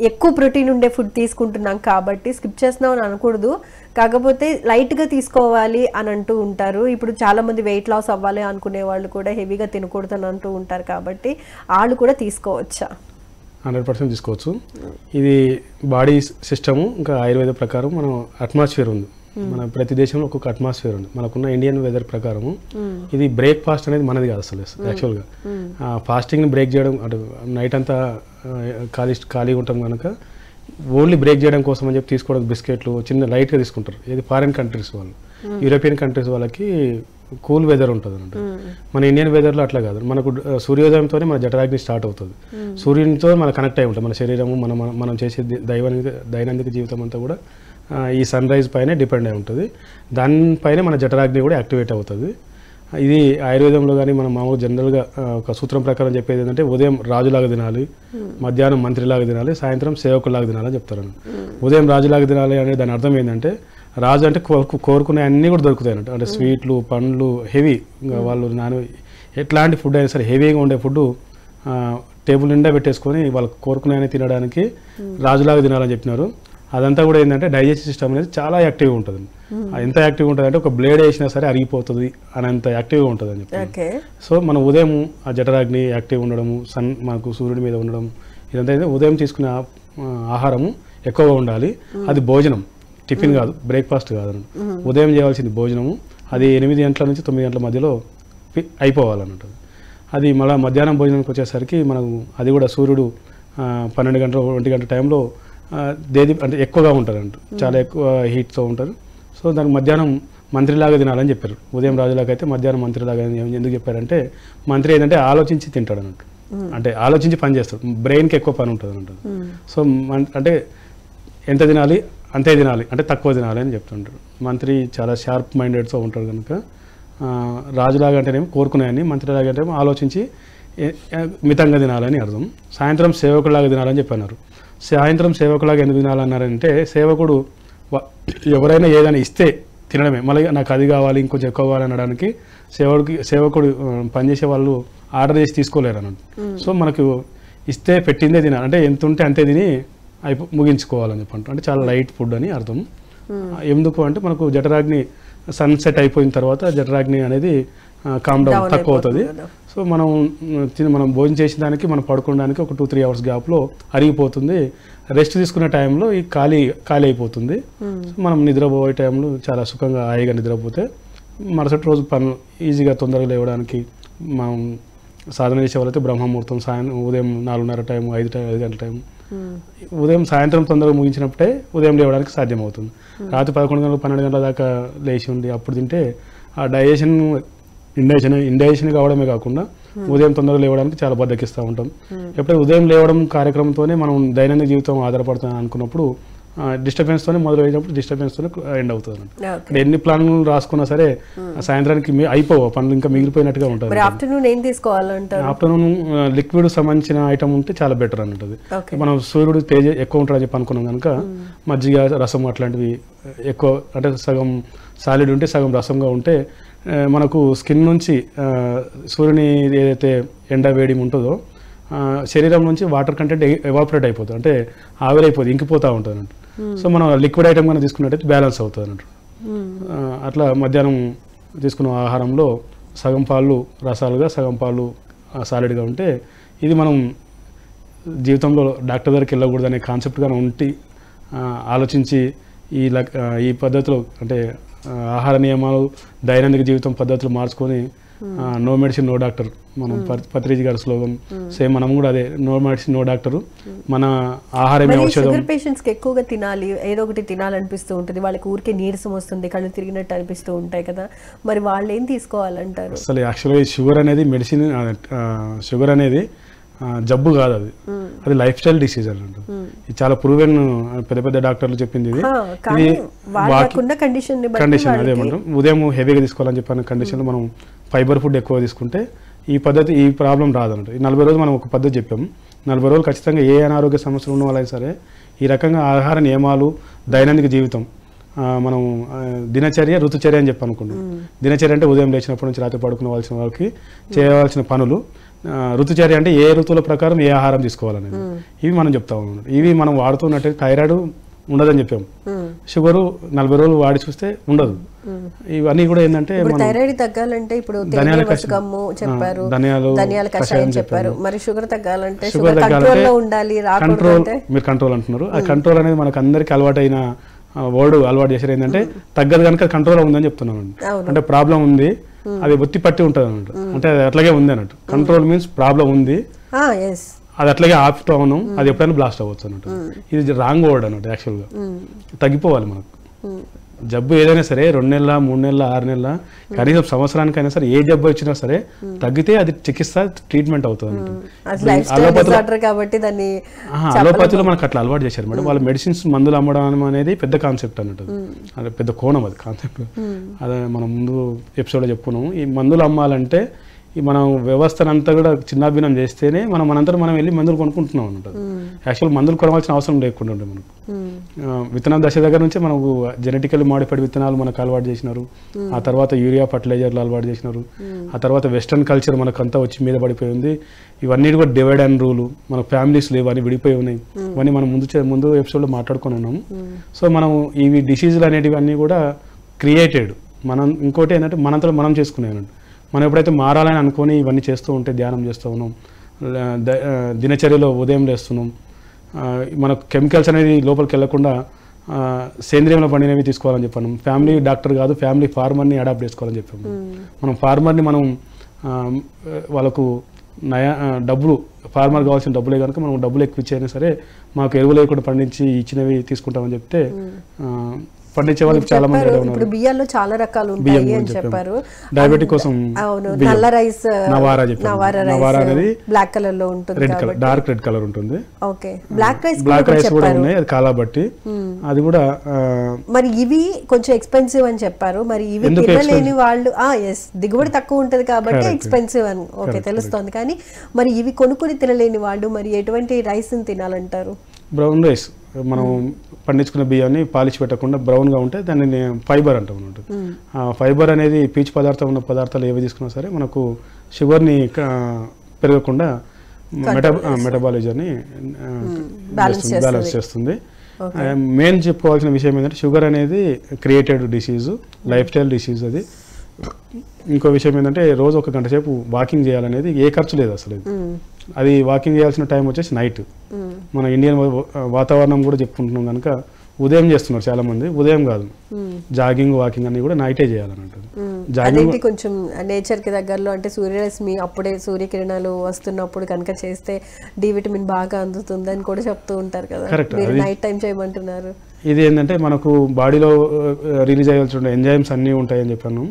ఎక్కువ ప్రోటీన్ ఉండే ఫుడ్ తీసుకుంటున్నాం కాబట్టి స్కిప్ చేస్తున్నాం అని అనకూడదు, కాకపోతే లైట్ గా తీసుకోవాలి అని అంటూ ఉంటారు. ఇప్పుడు చాలా మంది వెయిట్ లాస్ అవ్వాలి అనుకునే వాళ్ళు కూడా హెవీగా తినకూడదు అని అంటూ ఉంటారు, కాబట్టి వాళ్ళు కూడా తీసుకోవచ్చా? 100% తీసుకోవచ్చు. ఇది బాడీ సిస్టము ఇంకా ఆయుర్వేద ప్రకారం మనం అట్మాస్ఫియర్ ఉంది, మన ప్రతి దేశంలో ఒక్కొక్క అట్మాస్ఫియర్ ఉంది. మనకున్న ఇండియన్ వెదర్ ప్రకారము ఇది బ్రేక్ఫాస్ట్ అనేది మనది కాదు అసలు యాక్చువల్గా. ఫాస్టింగ్ని బ్రేక్ చేయడం అంటే నైట్ అంతా ఖాళీగా ఉంటాం కనుక ఓన్లీ బ్రేక్ చేయడం కోసం అని చెప్పి తీసుకోవడం బిస్కెట్లు చిన్న లైట్గా తీసుకుంటారు. ఇది ఫారిన్ కంట్రీస్ వాళ్ళు, యూరోపియన్ కంట్రీస్ వాళ్ళకి కూల్ వెదర్ ఉంటుంది అన్నమాట. మన ఇండియన్ వెదర్లో అట్లా కాదు. మనకు సూర్యోదయంతోనే మన జఠరాగ్ని స్టార్ట్ అవుతుంది. సూర్యునితో మన కనెక్ట్ అయి ఉంటుంది మన శరీరము, మనం చేసే దైనందిక జీవితం అంతా కూడా ఈ సన్ రైజ్ పైనే డిపెండ్ అయి ఉంటుంది. దానిపైనే మన జఠరాగ్ని కూడా యాక్టివేట్ అవుతుంది. ఇది ఆయుర్వేదంలో కానీ మనం మామూలు జనరల్గా ఒక సూత్రం ప్రకారం చెప్పేది ఏంటంటే ఉదయం రాజులాగా తినాలి, మధ్యాహ్నం మంత్రిలాగా తినాలి, సాయంత్రం సేవకులాగా తినాలని చెప్తారు. ఉదయం రాజులాగా తినాలి అనే దాని అర్థం ఏంటంటే రాజు అంటే కోరుకునే అన్నీ కూడా దొరుకుతాయి అన్నట్టు. అంటే స్వీట్లు, పండ్లు, హెవీ వాళ్ళు ఎట్లాంటి ఫుడ్ అయినా సరే హెవీగా ఉండే ఫుడ్ టేబుల్ నిండా పెట్టేసుకొని వాళ్ళకి కోరుకునే తినడానికి రాజులాగా తినాలని చెప్పినారు. అదంతా కూడా ఏంటంటే డైజెస్టివ్ సిస్టమ్ అనేది చాలా యాక్టివ్గా ఉంటుంది. ఎంత యాక్టివ్గా ఉంటుంది అంటే ఒక బ్లేడ్ వేసినా సరే అరిగిపోతుంది అని అంత యాక్టివ్గా ఉంటుంది అని చెప్పి. సో మనం ఉదయం ఆ జఠరాగ్ని యాక్టివ్ ఉండడము, మనకు సూర్యుడి మీద ఉండడం, ఇదంతా ఉదయం తీసుకునే ఆహారము ఎక్కువగా ఉండాలి. అది భోజనం, టిఫిన్ కాదు, బ్రేక్ఫాస్ట్ కాదు. ఉదయం చేయవలసింది భోజనము. అది 8 గంటల నుంచి 9 గంటల మధ్యలో అయిపోవాలన్నట్టు. అది మళ్ళీ మధ్యాహ్నం భోజనానికి వచ్చేసరికి మనకు అది కూడా సూర్యుడు 12 గంటల 1 గంట టైంలో అంటే ఎక్కువగా ఉంటారంట, చాలా ఎక్కువ హీట్తో ఉంటారు. సో దానికి మధ్యాహ్నం మంత్రిలాగా తినాలని చెప్పారు. ఉదయం రాజులాగా అయితే మధ్యాహ్నం మంత్రిలాగా ఎందుకు చెప్పారంటే మంత్రి ఏంటంటే ఆలోచించి తింటాడు అన్నట్టు. అంటే ఆలోచించి పని చేస్తాడు, బ్రెయిన్కి ఎక్కువ పని ఉంటుంది అన్నట్టు. సో అంటే ఎంత తినాలి అంతే తినాలి, అంటే తక్కువ తినాలి అని చెప్తుంటారు. మంత్రి చాలా షార్ప్ మైండెడ్తో ఉంటాడు కనుక రాజులాగా అంటేనేమో కోరుకునేయని, మంత్రిలాగా అంటే ఆలోచించి మితంగా తినాలని అర్థం. సాయంత్రం సేవకులాగా తినాలని చెప్పన్నారు. సాయంత్రం సేవకులాగా ఎందుకు తినాలన్నారంటే సేవకుడు ఎవరైనా ఏదైనా ఇస్తే తినడమే, మళ్ళీ నాకు అది కావాలి ఇంకొంచెం ఎక్కువ కావాలి అనడానికి సేవకుడు పనిచేసే వాళ్ళు ఆర్డర్ చేసి తీసుకోలేరు అన్నట్టు. సో మనకు ఇస్తే పెట్టిందే తినాలి, అంటే ఎంత ఉంటే అంతే తిని ముగించుకోవాలని చెప్పంటారు. అంటే చాలా లైట్ ఫుడ్ అని అర్థం. ఎందుకు అంటే మనకు జఠరాగ్ని సన్సెట్ అయిపోయిన తర్వాత జఠరాగ్ని అనేది కామ్ డౌన్ తక్కువ అవుతుంది. సో మనం భోజనం చేసిన దానికి మనం పడుకోవడానికి ఒక 2-3 అవర్స్ గ్యాప్లో అరిగిపోతుంది. రెస్ట్ తీసుకునే టైంలో ఈ ఖాళీ అయిపోతుంది. మనం నిద్రపోయే టైంలో చాలా సుఖంగా హాయిగా నిద్రపోతే మరుసటి రోజు పనులు ఈజీగా తొందరగా లేవడానికి మనం సాధన చేసే వాళ్ళైతే బ్రహ్మముహూర్తం ఉదయం 4:30 టైం 5 గంటల టైం ఉదయం సాయంత్రం తొందరగా ముగించినప్పుడే ఉదయం లేవడానికి సాధ్యమవుతుంది. రాత్రి 11 గంటలు 12 గంటల దాకా లేచి ఉండి అప్పుడు తింటే ఆ ఇండైజెషన్ కావడమే కాకుండా ఉదయం తొందరగా లేవడానికి చాలా బద్దకిస్తూ ఉంటాం. ఎప్పుడైతే ఉదయం లేవడం కార్యక్రమంతోనే మనం దైనందిన జీవితం ఆధారపడుతుంది అనుకున్నప్పుడు డిస్టర్బెన్స్తోనే మొదలైనప్పుడు డిస్టర్బెన్స్తోనే ఎండ్ అవుతుంది. ఎన్ని ప్లాన్లు రాసుకున్నా సరే సాయంత్రానికి అయిపోవు పనులు, ఇంకా మిగిలిపోయినట్టుగా ఉంటుంది. ఆఫ్టర్నూన్ లిక్విడ్ సంబంధించిన ఐటమ్ ఉంటే చాలా బెటర్ అన్నట్టు. మనం సూర్యుడు తేజ ఎక్కువ ఉంటాడని చెప్పి అనుకున్నాం కనుక మజ్జిగ, రసం అట్లాంటివి ఎక్కువ, అంటే సగం సాలిడ్ ఉంటే సగం రసంగా ఉంటే మనకు స్కిన్ నుంచి సూర్యుని ఏదైతే ఎండ వేడి ఉంటుందో శరీరం నుంచి వాటర్ కంటెంట్ ఎవాపరేట్ అయిపోతుంది, అంటే ఆవిరైపోతుంది, ఇంకిపోతూ ఉంటుంది అన్నట్టు. సో మనం లిక్విడ్ ఐటమ్ కన్నా తీసుకున్నట్టయితే బ్యాలెన్స్ అవుతుంది అన్నట్టు. అట్లా మధ్యాహ్నం తీసుకున్న ఆహారంలో సగం పాలు రసాలుగా సగం పాలు సాలిడ్గా ఉంటే ఇది మనం జీవితంలో డాక్టర్ దగ్గరికి వెళ్ళకూడదు అనే కాన్సెప్ట్గానే ఉండి ఆలోచించి ఈ పద్ధతిలో అంటే ఆహార నియమాలు దైనందిక జీవితం పద్ధతులు మార్చుకొని నో మెడిసిన్ నో డాక్టర్, మనం పత్రిజీ గారి స్లోగన్ సేమ్ మనం కూడా అదే, నో మెడిసిన్ నో డాక్టర్, మన ఆహారమే ఔషధం. షుగర్ పేషెంట్స్కి ఎక్కువగా తినాలి, ఏదో ఒకటి తినాలనిపిస్తూ ఉంటుంది, వాళ్ళకి ఊరికే నీరసం వస్తుంది, కళ్ళు తిరిగినట్టు అనిపిస్తూ ఉంటాయి కదా, మరి వాళ్ళు ఏం తీసుకోవాలంటారు? అసలు యాక్చువల్గా షుగర్ అనేది మెడిసిన్, షుగర్ అనేది జబ్బు కాదు, అది లైఫ్ స్టైల్ డిసీజ్ అంట. ఇది చాలా ప్రూవెన్, పెద్ద పెద్ద డాక్టర్లు చెప్పింది. ఇది కండిషన్ అదేమంటాం, ఉదయం హెవీగా తీసుకోవాలని చెప్పిన కండిషన్లో మనం ఫైబర్ ఫుడ్ ఎక్కువ తీసుకుంటే ఈ ప్రాబ్లం రాదన్నట్టు. ఈ 40 రోజులు మనం ఒక పద్ధతి చెప్పాము. 40 రోజులు ఖచ్చితంగా ఏ అనారోగ్య సమస్యలు ఉన్న వాళ్ళైనా సరే ఈ రకంగా ఆహార నియమాలు దైనందిక జీవితం మనం దినచర్య ఋతుచర్య అని చెప్పి అనుకుంటాం. దినచర్య అంటే ఉదయం లేచినప్పటి నుంచి రాత్రి పడుకునే వాళ్ళకి చేయవలసిన పనులు. ఋతుచర్య అంటే ఏ ఋతువుల ప్రకారం ఏ ఆహారం తీసుకోవాలనేది. ఇవి మనం చెప్తా ఉన్నాం. ఇవి మనం వాడుతున్నట్టు థైరాయిడ్ ఉండదని చెప్పాము. షుగరు 40 రోజులు వాడి చూస్తే ఉండదు. ఇవన్నీ కూడా ఏంటంటే థైరాయిడ్ తగ్గాలంటే ఇప్పుడు చెప్పారు, ధనియాల కషాయం చెప్పారు. మరి షుగర్ తగ్గాలంటే షుగర్ తగ్గాలంటే కంట్రోల్, మీరు కంట్రోల్ అంటున్నారు. ఆ కంట్రోల్ అనేది మనకు అందరికి అలవాటైన వర్డ్ అలవాటు చేశారు. ఏంటంటే తగ్గదు కనుక కంట్రోల్ ఉందని చెప్తున్నాం అండి. అంటే ప్రాబ్లం ఉంది, అది ఒత్తి పట్టి ఉంటుంది అన్నట్టు. అంటే అది అట్లాగే ఉంది అన్నట్టు. కంట్రోల్ మీన్స్ ప్రాబ్లం ఉంది, అది అట్లాగే ఆపుతా ఉన్నాం, అది ఎప్పుడైనా బ్లాస్ట్ అవ్వచ్చు అన్నట్టు. ఇది రాంగ్ వర్డ్ అన్నట్టు. యాక్చువల్గా తగ్గిపోవాలి మనకు. జబ్బు ఏదైనా సరే 2 నెలల 3 నెలల 6 నెలల కనీసం సంవత్సరానికైనా సరే ఏ జబ్బు వచ్చినా సరే తగ్గితే అది చికిత్స ట్రీట్మెంట్ అవుతుంది. అలోపతిలో మనకు అట్లా అలవాటు చేశారు మేడం. వాళ్ళు మెడిసిన్స్ మందులు అమ్మడం అనేది పెద్ద కాన్సెప్ట్ అన్నట్టు. అది పెద్ద కోణం, అది కాన్సెప్ట్. అదే మనం ముందు ఎపిసోడ్లో చెప్పుకున్నాము. ఈ మందులు అమ్మాలంటే ఈ మనం వ్యవస్థనంతా కూడా చిన్నాభిన్నం చేస్తేనే మనం వెళ్ళి మందులు కొనుక్కుంటున్నాం అన్నట్టు. యాక్చువల్ మందులు కొనవలసిన అవసరం లేకుండా ఉండే మనకు. విత్తనం దశ దగ్గర నుంచే మనకు జెనెటికల్లీ మాడిఫైడ్ విత్తనాలు మనకు అలవాటు చేసినారు. ఆ తర్వాత యూరియా ఫర్టిలైజర్లు అలవాటు చేసినారు. ఆ తర్వాత వెస్టర్న్ కల్చర్ మనకంతా వచ్చి మీద పడిపోయింది. ఇవన్నీ కూడా డివైడ్ అండ్ రూల్, మన ఫ్యామిలీస్ లేవు, అని విడిపోయి ఉన్నాయి. ఇవన్నీ మనం ముందు ఎపిసోడ్లో మాట్లాడుకొని ఉన్నాము. సో మనం ఇవి డిసీజులు అనేటివి అన్నీ కూడా క్రియేటెడ్. మనం ఇంకోటి ఏంటంటే మనంతలో మనం చేసుకునేవి అన్నట్టు. మనం ఎప్పుడైతే మారాలని అనుకొని ఇవన్నీ చేస్తూ ఉంటే, ధ్యానం చేస్తూ ఉన్నాం, దినచర్యలో ఉదయం లేస్తున్నాం, మనకు కెమికల్స్ అనేది లోపలికి వెళ్లకుండా సేంద్రియంలో పండినవి తీసుకోవాలని చెప్పాను. ఫ్యామిలీ డాక్టర్ కాదు, ఫ్యామిలీ ఫార్మర్ని అడాప్ట్ చేసుకోవాలని చెప్పాము. మనం ఫార్మర్ని వాళ్ళకు డబ్బులు, ఫార్మర్ కావాల్సిన డబ్బులే కనుక మనం డబ్బులు ఎక్కువ ఇచ్చైనా సరే మాకు ఎరువులు లేకుండా పండించి ఇచ్చినవి తీసుకుంటామని చెప్తే పండించే వాళ్ళకి చాలా మంది ఇప్పుడు బియ్యాల్లో చాలా రకాలు ఉంటాయి అని చెప్పారు. డయాబెటిక్ కోసం నల్ల రైస్, నవారా అనేది బ్లాక్ కలర్ లో ఉంటుంది, డార్క్ రెడ్ కలర్ ఉంటుంది. ఓకే, బ్లాక్ రైస్ కూడా ఉన్నాయి, అది కాలాబట్టి. అది కూడా మరి ఇవి కొంచెం ఎక్స్పెన్సివ్ అని చెప్పారు. మరి ఇవి తినలేని వాళ్ళు దిగుబడి తక్కువ ఉంటది కాబట్టి ఎక్స్పెన్సివ్ అని ఓకే తెలుస్తోంది. కానీ మరి ఇవి కొనుక్కుని తినలేని వాళ్ళు మరి ఎటువంటి రైస్ తినాలంటారు? బ్రౌన్ రైస్, మనం పండించుకున్న బియ్యాన్ని పాలిష్ పెట్టకుండా బ్రౌన్గా ఉంటే దాన్ని ఫైబర్ అంటాం అన్నట్టు. ఫైబర్ అనేది పీచు పదార్థం ఉన్న పదార్థాలు ఏవి తీసుకున్నా సరే మనకు షుగర్ని పెరగకుండా మెటబాలిజాన్ని బ్యాలెన్స్ చేస్తుంది. మెయిన్ చెప్పుకోవాల్సిన విషయం ఏంటంటే షుగర్ అనేది created disease, life style disease. అది ఇంకో విషయం ఏంటంటే రోజు 1 గంట సేపు వాకింగ్ చేయాలనేది ఏ ఖర్చు లేదు అసలు. అది వాకింగ్ చేయాల్సిన టైం వచ్చేసి నైట్. మన ఇండియన్ వాతావరణం కూడా చెప్పుకుంటున్నాం కనుక ఉదయం చేస్తున్నారు చాలా మంది. ఉదయం కాదు, జాగింగ్ వాకింగ్ అన్ని కూడా నైటే చేయాలన్నట్టు. జాగింగ్ కొంచెం నేచర్ కి దగ్గరలో, అంటే సూర్యరశ్మి అప్పుడే సూర్యకిరణాలు వస్తున్నప్పుడు కనుక చేస్తే డి విటమిన్ బాగా అందుతుందని కూడా చెప్తూ ఉంటారు కదా. మీరు నైట్ టైం చేయమంటున్నారు. ఇది ఏంటంటే మనకు బాడీలో రిలీజ్ అయ్యాల్సిన ఎంజైమ్స్ అన్నీ ఉంటాయని చెప్పాను.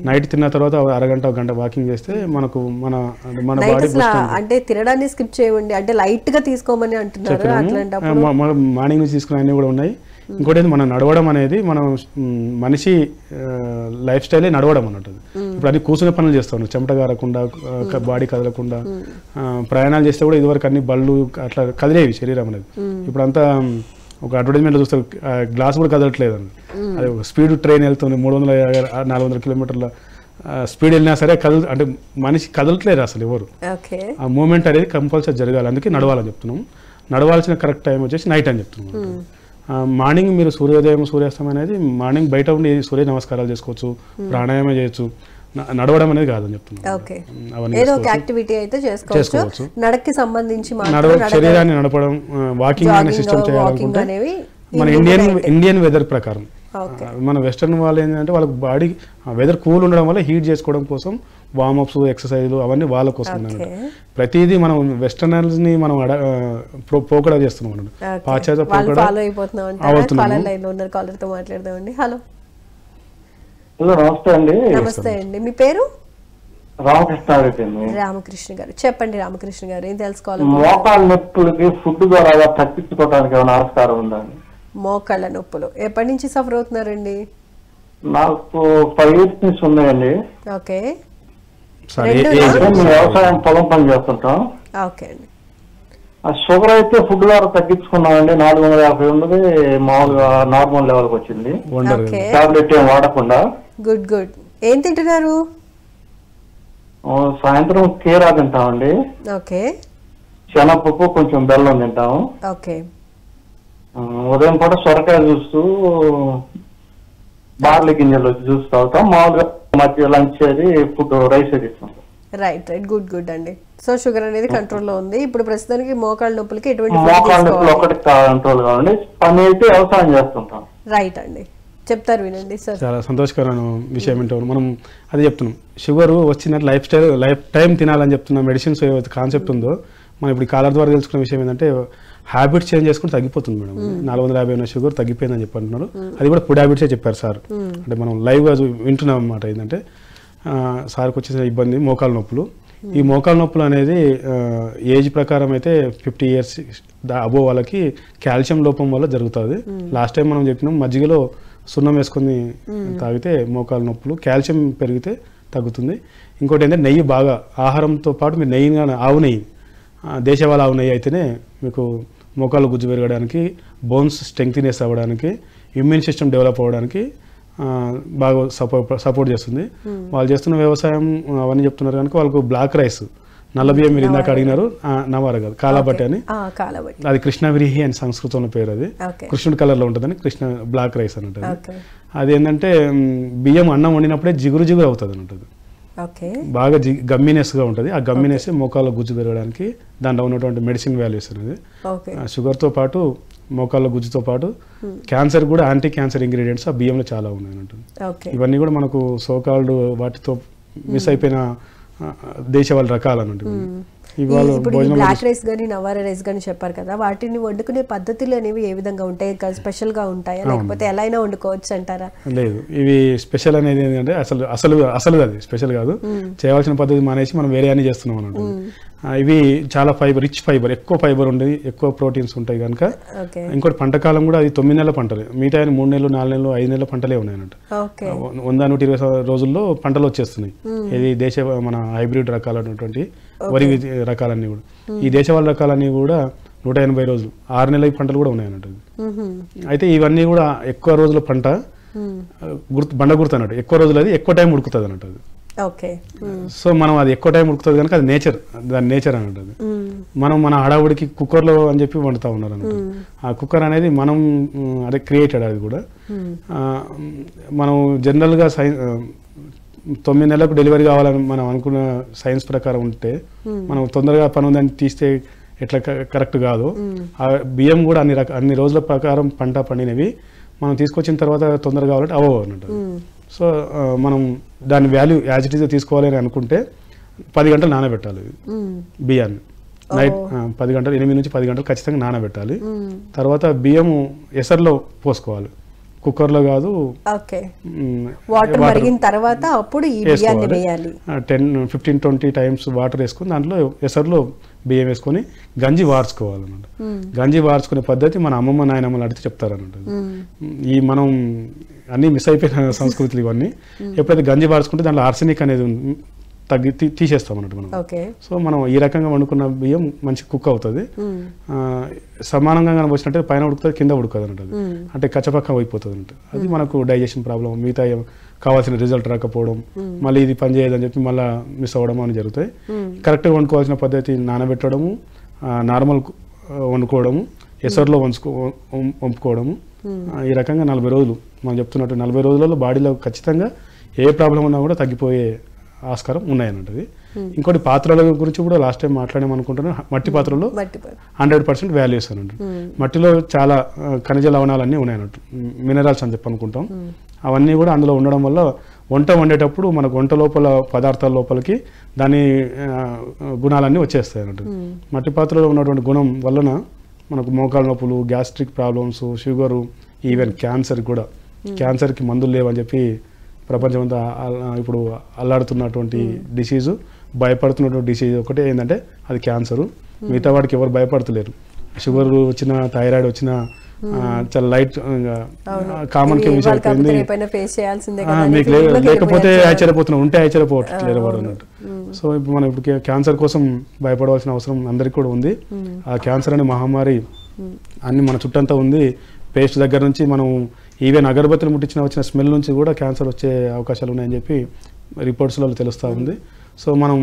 నైట్ తిన్న తర్వాత 1 గంట 1 గంట వాకింగ్ చేస్తే మనకు మన బాడీ అంటే తినడాన్ని స్కిప్ చేయండి, అంటే లైట్ గా తీసుకోమని అంటున్నారు. మార్నింగ్ నుంచి తీసుకునే అన్ని కూడా ఉన్నాయి. ఇంకోటి మనం నడవడం అనేది మనం మనిషి లైఫ్ స్టైలే నడవడం అన్నట్టు. ఇప్పుడు అన్ని కూర్చునే పనులు చేస్తాను, చెమట గారకుండా, బాడీ కదలకుండా. ప్రయాణాలు చేస్తే కూడా ఇదివరకు అన్ని బళ్ళు అట్లా కదిలేవి శరీరం అనేది. ఇప్పుడు అంతా ఒక అడ్వర్టైజ్మెంట్ చూస్తారు, గ్లాస్ కూడా కదలట్లేదు అని. అది ఒక స్పీడ్ ట్రైన్ వెళ్తుంది 300-400 కిలోమీటర్ల స్పీడ్ వెళ్ళినా సరే అంటే మనిషి కదలట్లేదు అసలు ఎవరు. ఆ మూమెంట్ అనేది కంపల్సరీ జరగాలి, అందుకే నడవాలని చెప్తున్నాం. నడవాల్సిన కరెక్ట్ టైం వచ్చేసి నైట్ అని చెప్తున్నాం. మార్నింగ్ మీరు సూర్యోదయం సూర్యాస్తమయం అనేది మార్నింగ్ బయట ఉండి సూర్య నమస్కారాలు చేసుకోవచ్చు, ప్రాణాయామం చేయొచ్చు, నడవడం అనేది కాదని చెప్తున్నాను. ఏదో ఒక యాక్టివిటీ అయితే చేసుకోవచ్చు. నడకకి సంబంధించి శరీరాన్ని నడపడం, వాకింగ్ అనే సిస్టమ్ చేయాలనుకుంటే మన ఇండియన్ వెదర్ ప్రకారం. మన వెస్టర్న్ వాళ్ళు ఏంటంటే వాళ్ళకి బాడీ వెదర్ కూల్ ఉండడం వల్ల హీట్ చేసుకోవడం కోసం వార్మప్స్, ఎక్సర్సైజ్లు అవన్నీ వాళ్ళ కోసం అన్నమాట. ప్రతిదీ మనం వెస్టర్నర్స్ ని మనం పోకడా చేస్తున్నాం అన్నమాట. పాశ్చాత్య పోకడా మాట్లాడదామండి. హలో, నమస్తే అండి. నమస్తే అండి, మీ పేరు? రామకృష్ణ గారు. చెప్పండి రామకృష్ణ గారు, ఏం తెలుసుకోవాలి? మోకాళ్ళ నొప్పులకి ఫుడ్ ద్వారా తగ్గించుకోవడానికి ఏమైనా ఆస్కారం ఉందండి? మోకాళ్ళ నొప్పులు ఎప్పటి నుంచి సఫర్ అవుతున్నారండి? నాకు 5 years నుంచి ఉన్నాయండి. ఓకే, వ్యవసాయం పొలం పని చేస్తుంటాం. ఓకే అండి. షుగర్ అయితే ఫుడ్ ద్వారా తగ్గించుకున్నామండి. 450 ఉన్నది మామూలుగా నార్మల్ లెవెల్కి వచ్చింది. వండర్ ఓకే టాబ్లెట్ ఏం వాడకుండా. Good good. ఏం తింటున్నారు? సాయంత్రం కీరా తింటామండి, ఓకే శనగపప్పు, కొంచెం బెల్లం తింటాము. ఓకే ఉదయం పూట సొరకాయ జ్యూస్, బార్లీ గింజలు జ్యూస్ తాగుతాం. మామూలుగా మధ్య లంచ్ అది ఫుడ్ రైస్ అది ఇస్తాం. రైట్ రైట్, గుడ్ గుడ్ అండి. సో షుగర్ అనేది కంట్రోల్లో ఉంది. ఇప్పుడు ప్రస్తుతానికి మోకాళ్ళ నొప్పులకి ఎటువంటి food మోకాళ్ళ నొప్పులు తీసుకోవాలి? ఒకటి కంట్రోల్ కావండి. పని అయితే వ్యవసాయం చేస్తుంటాం. రైట్ అండి, చెప్తారు వినండి సార్. చాలా సంతోషకరమైన విషయం ఏంటో మనం అదే చెప్తున్నాం. షుగర్ వచ్చిన లైఫ్ టైం తినాలని చెప్తున్న మెడిసిన్స్ ఏవైతే కాన్సెప్ట్ ఉందో, మనం ఇప్పుడు కాలర్ ద్వారా తెలుసుకున్న విషయం ఏంటంటే హ్యాబిట్స్ చేంజ్ చేసుకుంటే తగ్గిపోతుంది మేడం. 450 ఉన్న షుగర్ తగ్గిపోయిందని చెప్పి అంటున్నారు. అది కూడా ఫుడ్ హ్యాబిట్సే చెప్పారు సార్. అంటే మనం లైవ్గా వింటున్నాం అన్నమాట. ఏంటంటే సార్కి వచ్చేసిన ఇబ్బంది మోకాళ్ళ నొప్పులు. ఈ మోకాళ్ళ నొప్పులు అనేది ఏజ్ ప్రకారం అయితే 50 years అబోవ్ వాళ్ళకి కాల్షియం లోపం వల్ల జరుగుతుంది. లాస్ట్ టైం మనం చెప్పినాం మజ్జిగలో సున్నం వేసుకొని తాగితే మోకాళ్ళ నొప్పులు, కాల్షియం పెరిగితే తగ్గుతుంది. ఇంకోటి ఏంటంటే నెయ్యి బాగా ఆహారంతో పాటు మీరు నెయ్యి కానీ ఆవు నెయ్యి, దేశవాళీ ఆవు నెయ్యి అయితేనే మీకు మోకాళ్ళ గుజ్జు పెరగడానికి, బోన్స్ స్ట్రెంగ్తీనెస్ అవ్వడానికి, ఇమ్యూన్ సిస్టమ్ డెవలప్ అవ్వడానికి బాగా సపోర్ట్ చేస్తుంది. వాళ్ళు చేస్తున్న వ్యవసాయం అవన్నీ చెప్తున్నారు కనుక వాళ్ళకు బ్లాక్ రైస్, నల్ల బియ్యం మీరు ఇందాక అడిగినారు, నవార కాదు కాలాబట్టి అని, అది కృష్ణవిరిహి అని సంస్కృతంలో పేరు. అది కృష్ణుడి కలర్లో ఉంటుందని కృష్ణ బ్లాక్ రైస్ అని ఉంటుంది. అది ఏంటంటే బియ్యం అన్నం వండినప్పుడే జిగురు జిగురు అవుతుంది అని ఉంటుంది. బాగా గమ్మినెస్గా ఉంటుంది. ఆ గమ్మినెస్ మోకాళ్ళ గుజ్జు పెరగడానికి దాంట్లో ఉన్నటువంటి మెడిసిన్ వాల్యూస్ అనేది. షుగర్తో పాటు మోకాళ్ళ గుజ్జుతో పాటు క్యాన్సర్ కూడా యాంటీ క్యాన్సర్ ఇంగ్రీడియంట్స్ ఆ బియ్యంలో చాలా ఉన్నాయి ఉంటుంది. ఇవన్నీ కూడా మనకు సోకాల్డ్ వాటితో మిస్ అయిపోయిన దేశవాళీ రకాలు అన్నట్టు. ఇప్పుడు బ్లాక్ రైస్ కానీ నవార రైస్ కానీ చెప్పారు కదా, వాటిని వండుకునే పద్ధతులు అనేవి ఏ విధంగా ఉంటాయి? స్పెషల్ గా ఉంటాయా లేకపోతే ఎలా అయినా వండుకోవచ్చు అంటారా? లేదు, ఇవి స్పెషల్ అనేది ఏంటంటే అసలు అది స్పెషల్ కాదు. చేయవలసిన పద్ధతి మానేసి మనం వేరే అన్ని చేస్తున్నాం అన్నట్టు. ఇవి చాలా రిచ్ ఫైబర్, ఎక్కువ ఫైబర్ ఉండేది, ఎక్కువ ప్రోటీన్స్ ఉంటాయి కనుక. ఇంకోటి పంట కాలం కూడా అది 9 నెలల పంటలే, మిగతా 3 నెలలు 4 నెలలు 5 నెలల పంటలే ఉన్నాయి అన్నట్టు. 100-120 రోజుల్లో పంటలు వచ్చేస్తున్నాయి. ఇది మన హైబ్రిడ్ రకాలైనటువంటి వరి రకాలన్నీ కూడా. ఈ దేశవాళీ రకాలన్నీ కూడా 180 రోజులు 6 నెలల పంటలు కూడా ఉన్నాయి అన్నట్టు. అయితే ఇవన్నీ కూడా ఎక్కువ రోజుల పంట బండ గుర్తు అన్నట్టు. ఎక్కువ రోజులు అది ఎక్కువ టైం ఉడుకుతుంది అన్నట్టు అది. సో మనం అది ఎక్కువ టైం ఉడుకుతుంది కనుక అది దాని నేచర్ అన్నట్టు. అది మనం మన హడావుడికి కుక్కర్లో అని చెప్పి వండుతూ ఉన్నారు అన్నట్టు. ఆ కుక్కర్ అనేది మనం అదే క్రియేటెడ్. అది కూడా మనం జనరల్గా 9 నెలలకు డెలివరీ కావాలని మనం అనుకున్న సైన్స్ ప్రకారం ఉంటే మనం తొందరగా పని ఉందని తీస్తే ఎట్లా కరెక్ట్ కాదు. ఆ బియ్యం కూడా అన్ని రోజుల ప్రకారం పంట పండినవి మనం తీసుకొచ్చిన తర్వాత తొందరగా కావాలంటే అవ్వవు అన్నట్టు. సో మనం దాని వాల్యూ యాజ్ ఇట్ ఈజ్ తీసుకోవాలి అని అనుకుంటే 10 గంటలు నానబెట్టాలి బియ్యాన్ని. నైట్ 10 గంటలు, 8 నుంచి 10 గంటలు ఖచ్చితంగా నానబెట్టాలి. తర్వాత బియ్యం ఎసర్లో పోసుకోవాలి, కుక్కర్లో కాదు. వాటర్ మరిగిన తర్వాత అప్పుడు ఈ బియ్యాన్ని వేయాలి. 10-15-20 టైమ్స్ వాటర్ వేసుకొని దాంట్లో ఎసర్లో బియ్యం వేసుకొని గంజి వార్చుకోవాలన్నమాట. గంజి వార్చుకునే పద్ధతి మన అమ్మమ్మ నాయనమ్మలు అడిగితే చెప్తారన్నమాట. ఈ మనం అన్నీ మిస్ అయిపోయిన సంస్కృతులు ఇవన్నీ. ఎప్పుడైతే గంజి వార్చుకుంటే దాంట్లో ఆర్సెనిక్ అనేది తీసేస్తాం అన్నట్టు మనం. సో మనం ఈ రకంగా వండుకున్న బియ్యం మంచి కుక్ అవుతుంది. సమానంగా వచ్చినట్టే పైన ఉడుకుతుంది, కింద ఉడుకుతుంది అన్నట్టు. అంటే కచ్చపక్క అయిపోతుంది అన్నట్టు. అది మనకు డైజెషన్ ప్రాబ్లం, మిగతా కావాల్సిన రిజల్ట్ రాకపోవడం, మళ్ళీ ఇది పని చేయదని చెప్పి మళ్ళీ మిస్ అవ్వడం అని జరుగుతాయి. కరెక్ట్గా వండుకోవాల్సిన పద్ధతి నానబెట్టడము, నార్మల్ వండుకోవడము, ఎసర్లో వంపుకోవడము. ఈ రకంగా 40 రోజులు మనం చెప్తున్నట్టు 40 రోజులలో బాడీలో ఖచ్చితంగా ఏ ప్రాబ్లం ఉన్నా కూడా తగ్గిపోయే ఆస్కారం ఉన్నాయన్నది. ఇంకోటి పాత్రల గురించి కూడా లాస్ట్ టైం మాట్లాడామనుకుంటున్నాను. మట్టి పాత్రలో 100% వాల్యూస్ అన్నట్టు. మట్టిలో చాలా ఖనిజ లవణాలన్నీ ఉన్నాయన్నట్టు, మినరల్స్ అని చెప్పి అనుకుంటాం. అవన్నీ కూడా అందులో ఉండడం వల్ల వంట వండేటప్పుడు మనకు వంట లోపల పదార్థాల లోపలికి దాని గుణాలన్నీ వచ్చేస్తాయి అన్నట్టు. మట్టి పాత్రలో ఉన్నటువంటి గుణం వలన మనకు మోకాళ్ళ నొప్పులు, గ్యాస్ట్రిక్ ప్రాబ్లమ్స్, షుగరు, ఈవెన్ క్యాన్సర్కి మందులు లేవని చెప్పి ప్రపంచమంతా ఇప్పుడు అల్లాడుతున్నటువంటి డిసీజు, భయపడుతున్నటువంటి డిసీజ్ ఒకటే ఏంటంటే అది క్యాన్సరు. మిగతా వాడికి ఎవరు భయపడతలేరు. షుగర్ వచ్చిన, థైరాయిడ్ వచ్చిన చాలా లైట్ కామన్ కెమిస్ అయిపోయింది, మీకు లేకపోతే ఆశ్చర్యపోతున్నాం, ఉంటే ఆశ్చర్యపోవట్లేదు అన్నట్టు. సో ఇప్పుడు మనం ఇప్పుడు క్యాన్సర్ కోసం భయపడవలసిన అవసరం అందరికీ కూడా ఉంది. ఆ క్యాన్సర్ అనే మహమ్మారి అన్ని మన చుట్టంతా ఉంది. పేస్ట్ దగ్గర నుంచి మనం ఈవెన్ అగరబత్తులు ముట్టించిన వచ్చిన స్మెల్ నుంచి కూడా క్యాన్సర్ వచ్చే అవకాశాలు ఉన్నాయని చెప్పి రిపోర్ట్స్లో తెలుస్తూ ఉంది. సో మనం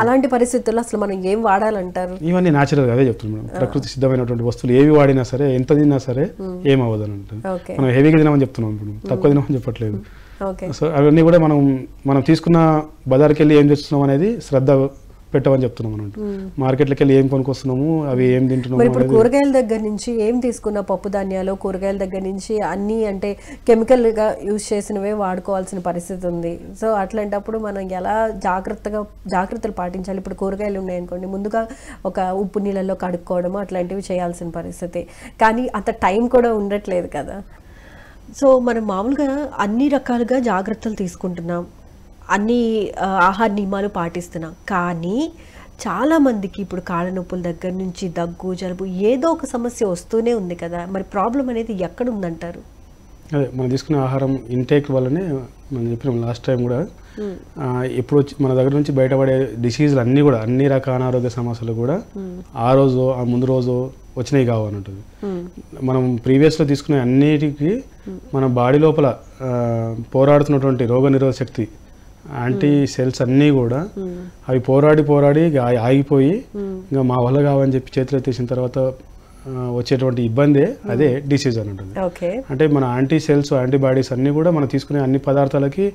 అలాంటి పరిస్థితుల్లో అసలు మనం ఏం వాడాలంటారు? ఇవన్నీ న్యాచురల్గా అదే చెప్తున్నాం మేడం. ప్రకృతి సిద్ధమైనటువంటి వస్తువులు ఏవి వాడినా సరే, ఎంత తిన్నా సరే ఏం అవ్వదు అని ఉంటుంది. మనం హెవీగా తినమని చెప్తున్నాం, ఇప్పుడు తక్కువ తినమని చెప్పట్లేదు. సో అవన్నీ కూడా మనం తీసుకున్న బజార్కి వెళ్ళి ఏం తెస్తున్నాం అనేది శ్రద్ధ పెట్టమని చెప్తున్నాం అన్నట్టు. మార్కెట్లోకి వెళ్ళి ఏం కొనుక్కొస్తున్నాము, అవి ఏం తింటున్నాము. ఇప్పుడు కూరగాయల దగ్గర నుంచి ఏం తీసుకున్న పప్పు ధాన్యాలు, కూరగాయల దగ్గర నుంచి అన్నీ అంటే కెమికల్గా యూజ్ చేసినవే వాడుకోవాల్సిన పరిస్థితి ఉంది. సో అట్లాంటప్పుడు మనం ఎలా జాగ్రత్తలు పాటించాలి? ఇప్పుడు కూరగాయలు ఉన్నాయనుకోండి, ముందుగా ఒక ఉప్పు నీళ్ళల్లో కడుక్కోవడము అట్లాంటివి చేయాల్సిన పరిస్థితి, కానీ అంత టైం కూడా ఉండట్లేదు కదా. సో మనం మామూలుగా అన్ని రకాలుగా జాగ్రత్తలు తీసుకుంటున్నాం, అన్ని ఆహార నియమాలు పాటిస్తున్నాం, కానీ చాలామందికి ఇప్పుడు కాళ్ళ నొప్పుల దగ్గర నుంచి దగ్గు, జలుబు ఏదో ఒక సమస్య వస్తూనే ఉంది కదా. మరి ప్రాబ్లం అనేది ఎక్కడ ఉందంటారు? అదే మనం తీసుకునే ఆహారం ఇంటేక్ వల్లనే మనం చెప్పినాం లాస్ట్ టైం కూడా. ఎప్పుడు మన దగ్గర నుంచి బయటపడే డిసీజులు అన్నీ కూడా, అన్ని రకాల అనారోగ్య సమస్యలు కూడా ఆ రోజు ఆ ముందు రోజు వచ్చినాయి కావు అన్నట్టు. మనం ప్రీవియస్లో తీసుకునే అన్నిటికీ మన బాడీ లోపల పోరాడుతున్నటువంటి రోగనిరోధక శక్తి, యాంటీ సెల్స్ అన్నీ కూడా అవి పోరాడి ఆగిపోయి ఇంకా మా వల్ల కావని చెప్పి చేతులు ఎత్తేసిన తర్వాత వచ్చేటువంటి ఇబ్బందే అదే డిసీజ్ అని ఉంటుంది. అంటే మన యాంటీ సెల్స్, యాంటీబాడీస్ అన్నీ కూడా మనం తీసుకునే అన్ని పదార్థాలకి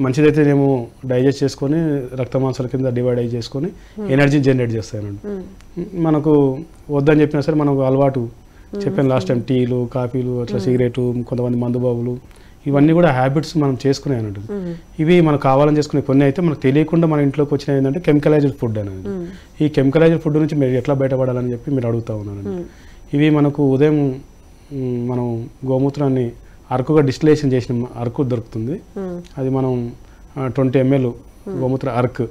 మంచిదైతేనేమో డైజెస్ట్ చేసుకొని రక్త మాంసాల కింద డివైడ్ అయ్యి చేసుకొని ఎనర్జీ జనరేట్ చేస్తాయి అన్నట్టు. మనకు వద్దని చెప్పినా సరే మనకు అలవాటు చెప్పాను లాస్ట్ టైం, టీలు, కాఫీలు, అట్లా సిగరెట్, కొంతమంది మందుబాబులు, ఇవన్నీ కూడా హ్యాబిట్స్ మనం చేసుకునే అన్నట్టు. ఇవి మనకు కావాలని చేసుకునే కొన్ని అయితే మనకు తెలియకుండా మన ఇంట్లోకి వచ్చిన ఏంటంటే కెమికలైజ్డ్ ఫుడ్ అనేది. ఈ కెమికలైజ్డ్ ఫుడ్ నుంచి మీరు ఎట్లా బయటపడాలని చెప్పి మీరు అడుగుతా ఉన్నారు. ఇవి మనకు ఉదయం మనం గోమూత్రాన్ని అరకుగా డిస్టిలేషన్ చేసిన అరకు దొరుకుతుంది. అది మనం 20 ml గోమూత్ర అరకు,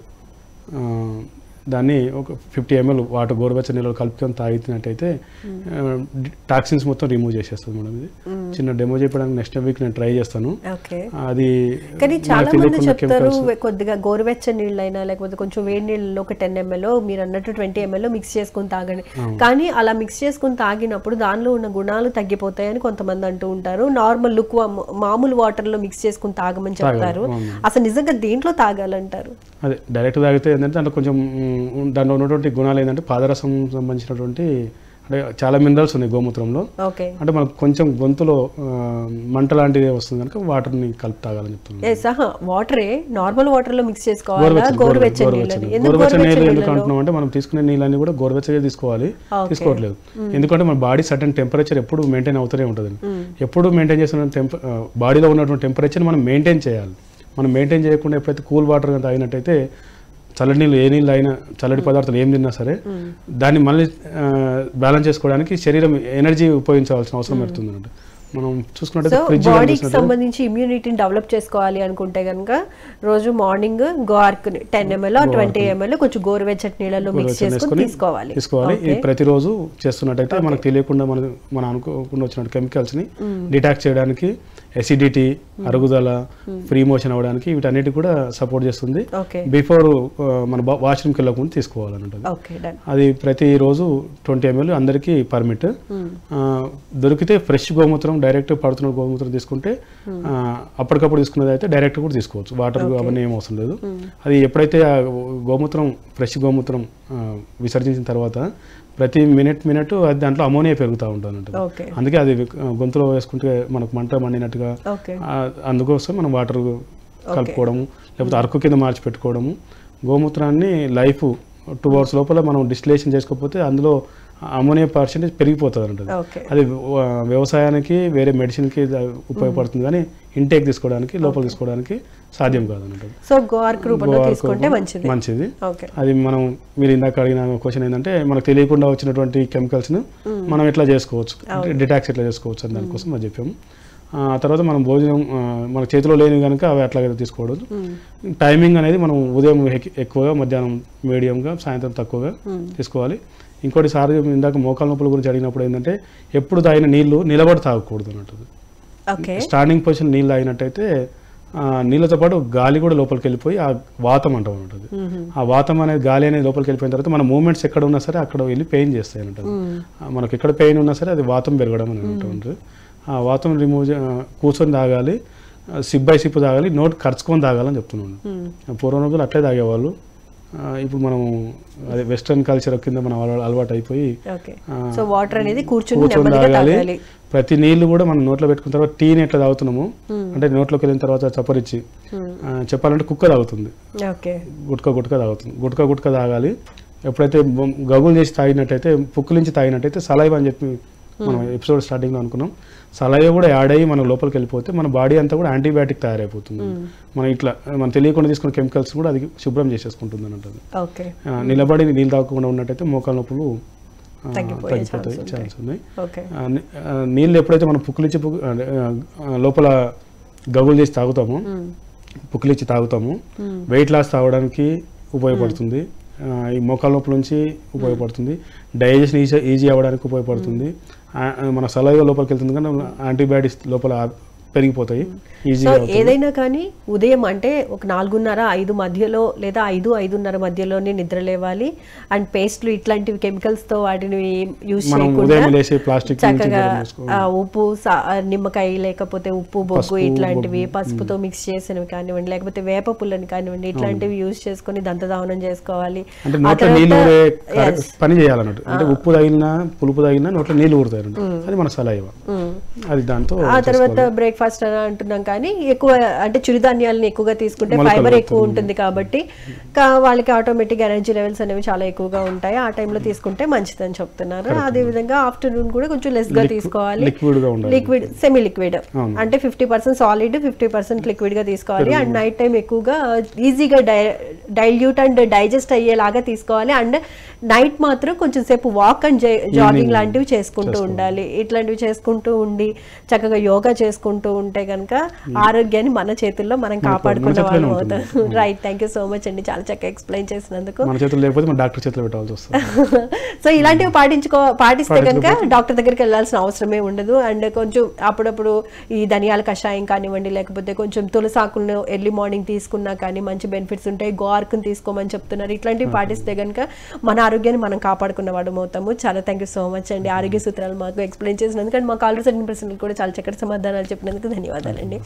దాన్ని ఒక 50 ml వాటర్ గోరువెచ్చని నీళ్ళు కలుపుకొని తాగినట్టయితే టాక్సిన్స్ మొత్తం రిమూవ్ చేసేస్తుంది మేడం. ఇది చిన్న డెమో చేయడానికి నెక్స్ట్ వీక్ నేను ట్రై చేస్తాను. అది కానీ చాలా మంది చెప్తారు కొద్దిగా గోరువెచ్చని నీళ్ళైనా లేకపోతే కొంచెం వేడి నీళ్ళలో ఒక 10 ml మీరు అన్నట్టు 20 ml మిక్స్ చేసుకుని తాగండి. కానీ అలా మిక్స్ చేసుకుని తాగినప్పుడు దానిలో ఉన్న గుణాలు తగ్గిపోతాయని కొంతమంది అంటూ ఉంటారు. నార్మల్ లుక్ మామూలు వాటర్ లో మిక్స్ చేసుకుని తాగమని చెప్తారు. అసలు నిజంగా దేంట్లో తాగాలంటారు? అదే డైరెక్ట్ తాగితే ఏంటంటే అంటే కొంచెం దాంట్లో ఉన్నటువంటి గుణాలు ఏంటంటే పాదరసం సంబంధించినటువంటి అంటే చాలా మినరల్స్ ఉన్నాయి గోమూత్రంలో. అంటే మనకు కొంచెం గొంతులో మంట లాంటిది వస్తుంది కనుక వాటర్ని కలిపి తాగాలని చెప్తున్నాను. వాటరే నార్మల్ వాటర్ లో మిక్స్ చేసుకోవాలి. గోరువెచ్చని నీళ్ళు ఎందుకు అంటున్నాం అంటే మనం తీసుకునే నీళ్ళని కూడా గోరువెచ్చగా తీసుకోవట్లేదు. ఎందుకంటే మన బాడీ సర్టన్ టెంపరేచర్ ఎప్పుడు మెయింటైన్ అవుతూనే ఉంటుంది. ఎప్పుడు మెయింటైన్ చేస్తున్న బాడీలో ఉన్నటువంటి టెంపరేచర్ మనం మెయింటైన్ చేయాలి. మనం మెయింటైన్ చేయకుండా ఎప్పుడైతే కూల్ వాటర్ తాగినట్టయితే చల్లటి నీళ్ళు, ఏ నీళ్ళు అయినా, చల్లటి పదార్థాలు ఏం తిన్నా సరే దాన్ని మళ్ళీ బ్యాలెన్స్ చేసుకోవడానికి శరీరం ఎనర్జీ ఉపయోగించాల్సిన అవసరం పడుతుంది అన్నట్టు. మనం చూసుకున్నట్టు బాడీకి సంబంధించి ఇమ్యూనిటీని డెవలప్ చేసుకోవాలి అనుకుంటే కనుక రోజు మార్నింగ్ గోఆర్క్ 10 ml 20 ml కొంచెం గోరువెచ్చటి నీళ్ళలో మిక్స్ చేసుకొని తీసుకోవాలి. ఇది ప్రతిరోజు చేస్తున్నట్టయితే మనకు తెలియకుండా మనం అనుకోకుండా వచ్చిన కెమికల్స్ ని డిటాక్ట్ చేయడానికి, ఎసిడిటీ, అరుగుదల, ఫ్రీ మోషన్ అవ్వడానికి వీటన్నిటి కూడా సపోర్ట్ చేస్తుంది. బిఫోర్ మన వాష్రూమ్కి వెళ్ళకుండా తీసుకోవాలన్నట్టు. అది ప్రతిరోజు 20 ml అందరికీ పర్మిట్. దొరికితే ఫ్రెష్ గోమూత్రం, డైరెక్ట్ పడుతున్న గోమూత్రం తీసుకుంటే అప్పటికప్పుడు తీసుకున్నది అయితే డైరెక్ట్ కూడా తీసుకోవచ్చు. వాటర్ అవన్నీ ఏం అవసరం లేదు. అది ఎప్పుడైతే గోమూత్రం, ఫ్రెష్ గోమూత్రం విసర్జించిన తర్వాత ప్రతి మినిట్ అది దాంట్లో అమోనియా పెరుగుతూ ఉంటుంది. అందుకే అది గొంతులో వేసుకుంటే మనకు మంట మండినట్టుగా, అందుకోసం మనం వాటర్ కలుపుకోవడము లేకపోతే అరకు కింద మార్చి పెట్టుకోవడము. గోమూత్రాన్ని లైఫ్ 2 hours లోపల మనం డిస్టిలేషన్ చేసుకోకపోతే అందులో అమోనియా పర్సెంటేజ్ పెరిగిపోతుంది అంటుంది. అది వ్యవసాయానికి, వేరే మెడిసిన్కి ఉపయోగపడుతుంది, కానీ ఇంటేక్ తీసుకోవడానికి, లోపల తీసుకోవడానికి సాధ్యం కాదు అన్నట్టు. సో గోఆర్క్ రూపంలో తీసుకుంటే మంచిది. అది మనం మీరు ఇందాక అడిగిన క్వశ్చన్ ఏంటంటే మనకు తెలియకుండా వచ్చినటువంటి కెమికల్స్ను మనం ఎట్లా చేసుకోవచ్చు, డిటాక్స్ ఎట్లా చేసుకోవచ్చు అని దానికోసం అది చెప్పాము. ఆ తర్వాత మనం భోజనం మన చేతిలో లేని కనుక అవి అట్లాగే తీసుకోవద్దు. టైమింగ్ అనేది మనం ఉదయం ఎక్కువగా, మధ్యాహ్నం మీడియంగా, సాయంత్రం తక్కువగా తీసుకోవాలి. ఇంకోటి సార్ ఇందాక మోకాల నొప్పుల గురించి అడిగినప్పుడు ఏంటంటే ఎప్పుడు తాగిన నీళ్లు నిలబడి తాగకూడదు అన్నట్టు. స్టాండింగ్ పొజిషన్ నీళ్ళు తాగినట్టయితే నీళ్ళతో పాటు గాలి కూడా లోపలికి వెళ్ళిపోయి ఆ వాతం అంటాం ఉంటుంది. ఆ వాతం అనేది గాలి అనేది లోపలికి వెళ్ళిపోయిన తర్వాత మన మూమెంట్స్ ఎక్కడ ఉన్నా సరే అక్కడ వెళ్ళి పెయిన్ చేస్తాయి అంటుంది. మనకి ఎక్కడ పెయిన్ ఉన్నా సరే అది వాతం పెరగడం అని ఉంటుంది. ఆ వాతం రిమూవ్ కూర్చొని తాగాలి, సిప్ బై సిప్ తాగాలి, నోట్ ఖర్చుకొని తాగాలని చెప్తున్నాను. పూర్వం రోజులు అట్లే తాగేవాళ్ళు. ఇప్పుడు మనం అదే వెస్టర్న్ కల్చర్ కింద మనం అలవాటు అయిపోయి వాటర్ అనేది కూర్చొని తాగాలి. ప్రతి నీళ్లు కూడా మనం నోట్లో పెట్టుకున్న తర్వాత టీని ఎట్లా తాగుతున్నాము అంటే నోట్లోకి వెళ్ళిన తర్వాత చప్పరిచ్చి చెప్పాలంటే కుక్క తాగుతుంది, గుట్క తాగుతుంది. గుట్క తాగాలి. ఎప్పుడైతే గగులు చేసి తాగినట్టయితే పుక్కులించి తాగినట్టయితే సలైవ్ అని చెప్పి మనం ఎపిసోడ్ స్టార్టింగ్లో అనుకున్నాం. సలైవ్ కూడా యాడ్ అయ్యి మన లోపలికి వెళ్ళిపోతే మన బాడీ అంతా కూడా యాంటీబయాటిక్ తయారైపోతుంది. మనం ఇట్లా మనం తెలియకుండా తీసుకున్న కెమికల్స్ కూడా అది శుభ్రం చేసేసుకుంటుంది అన్నట్టు. నిలబడి నీళ్ళు తాగకుండా ఉన్నట్టయితే మోకాల నొప్పులు తగ్గిపోతాయి ఛాన్స్ ఉన్నాయి. నీళ్ళు ఎప్పుడైతే మనం పుక్కులిచ్చి లోపల గగులు చేసి తాగుతామో, పుక్కులిచ్చి తాగుతాము, వెయిట్ లాస్ తాగడానికి ఉపయోగపడుతుంది. ఈ మోకాల నొప్పుల నుంచి ఉపయోగపడుతుంది. డైజెషన్ ఈజీ అవ్వడానికి ఉపయోగపడుతుంది. మన సలైవా లోపలికి వెళ్తుంది కానీ యాంటీబయాటిక్స్ లోపల పెరిగిపోతాయి. ఏదైనా కానీ ఉదయం అంటే ఒక 4:30-5 మధ్యలో లేదా 5-5:30 మధ్యలోనే నిద్ర లేవాలి. అండ్ పేస్ట్లు ఇట్లాంటివి కెమికల్స్ తో వాటిని యూజ్ చేయకుండా చక్కగా ఉప్పు, నిమ్మకాయ లేకపోతే ఉప్పు, బొగ్గు ఇట్లాంటివి పసుపుతో మిక్స్ చేసినవి కానివ్వండి, లేకపోతే వేప పుల్లని కానివ్వండి, ఇట్లాంటివి యూజ్ చేసుకుని దంతధావనం చేసుకోవాలి. పని చేయాలన్నట్టు. అంటే ఉప్పు తగిలినా పులుపు తగిలినా నోట్లో నీళ్లు ఊరుతాయి. అది మన సలైవా. అది దాంతో ఆ తర్వాత బ్రేక్ఫాస్ట్ అని అంటున్నాం కానీ ఎక్కువ అంటే చిరుధాన్యాలను ఎక్కువగా తీసుకుంటే ఫైబర్ ఎక్కువ ఉంటుంది కాబట్టి వాళ్ళకి ఆటోమేటిక్ ఎనర్జీ లెవెల్స్ అనేవి చాలా ఎక్కువగా ఉంటాయి. ఆ టైంలో తీసుకుంటే మంచిదని చెప్తున్నారు. అదే విధంగా ఆఫ్టర్నూన్ కూడా కొంచెం లెస్ గా తీసుకోవాలి. లిక్విడ్, సెమీ లిక్విడ్ అంటే 50% సాలిడ్, 50% లిక్విడ్ గా తీసుకోవాలి. అండ్ నైట్ టైం ఎక్కువగా ఈజీగా డైల్యూట్ అండ్ డైజెస్ట్ అయ్యేలాగా తీసుకోవాలి. అండ్ నైట్ మాత్రం కొంచెం సేపు వాక్ అండ్ జాగింగ్ లాంటివి చేసుకుంటూ ఉండాలి. ఇట్లాంటివి చేసుకుంటూ ఉండి చక్కగా యోగా చేసుకుంటూ ఉంటే కనుక ఆరోగ్యాన్ని మన చేతుల్లో మనం కాపాడుకున్న వాళ్ళం అవుతాం. Right, thank you so much అండి, చాలా చక్కగా ఎక్స్ప్లెయిన్ చేసినందుకు. సో ఇలాంటివి పాటిస్తే కనుక డాక్టర్ దగ్గరికి వెళ్ళాల్సిన అవసరమే ఉండదు. అండ్ కొంచెం అప్పుడప్పుడు ఈ ధనియాల కషాయం కానివ్వండి, లేకపోతే కొంచెం తులసాకులను ఎర్లీ మార్నింగ్ తీసుకున్నా కానీ మంచి బెనిఫిట్స్ ఉంటాయి. గోర్కుని తీసుకోమని చెప్తున్నారు. ఇట్లాంటివి పాటిస్తే కనుక మన ఆరోగ్యాన్ని మనం కాపాడుకున్న వాడు అవుతాము. చాలా థ్యాంక్ యూ సో మచ్ అండి, ఆరోగ్య సూత్రాలు మాకు ఎక్స్ప్లెయిన్ చేసినందుకు. అండ్ మా కాలర్స్ అడిగిన ప్రశ్నలు కూడా చాలా చక్కటి సమాధానాలు చెప్పినందుకు ధన్యవాదాలండి.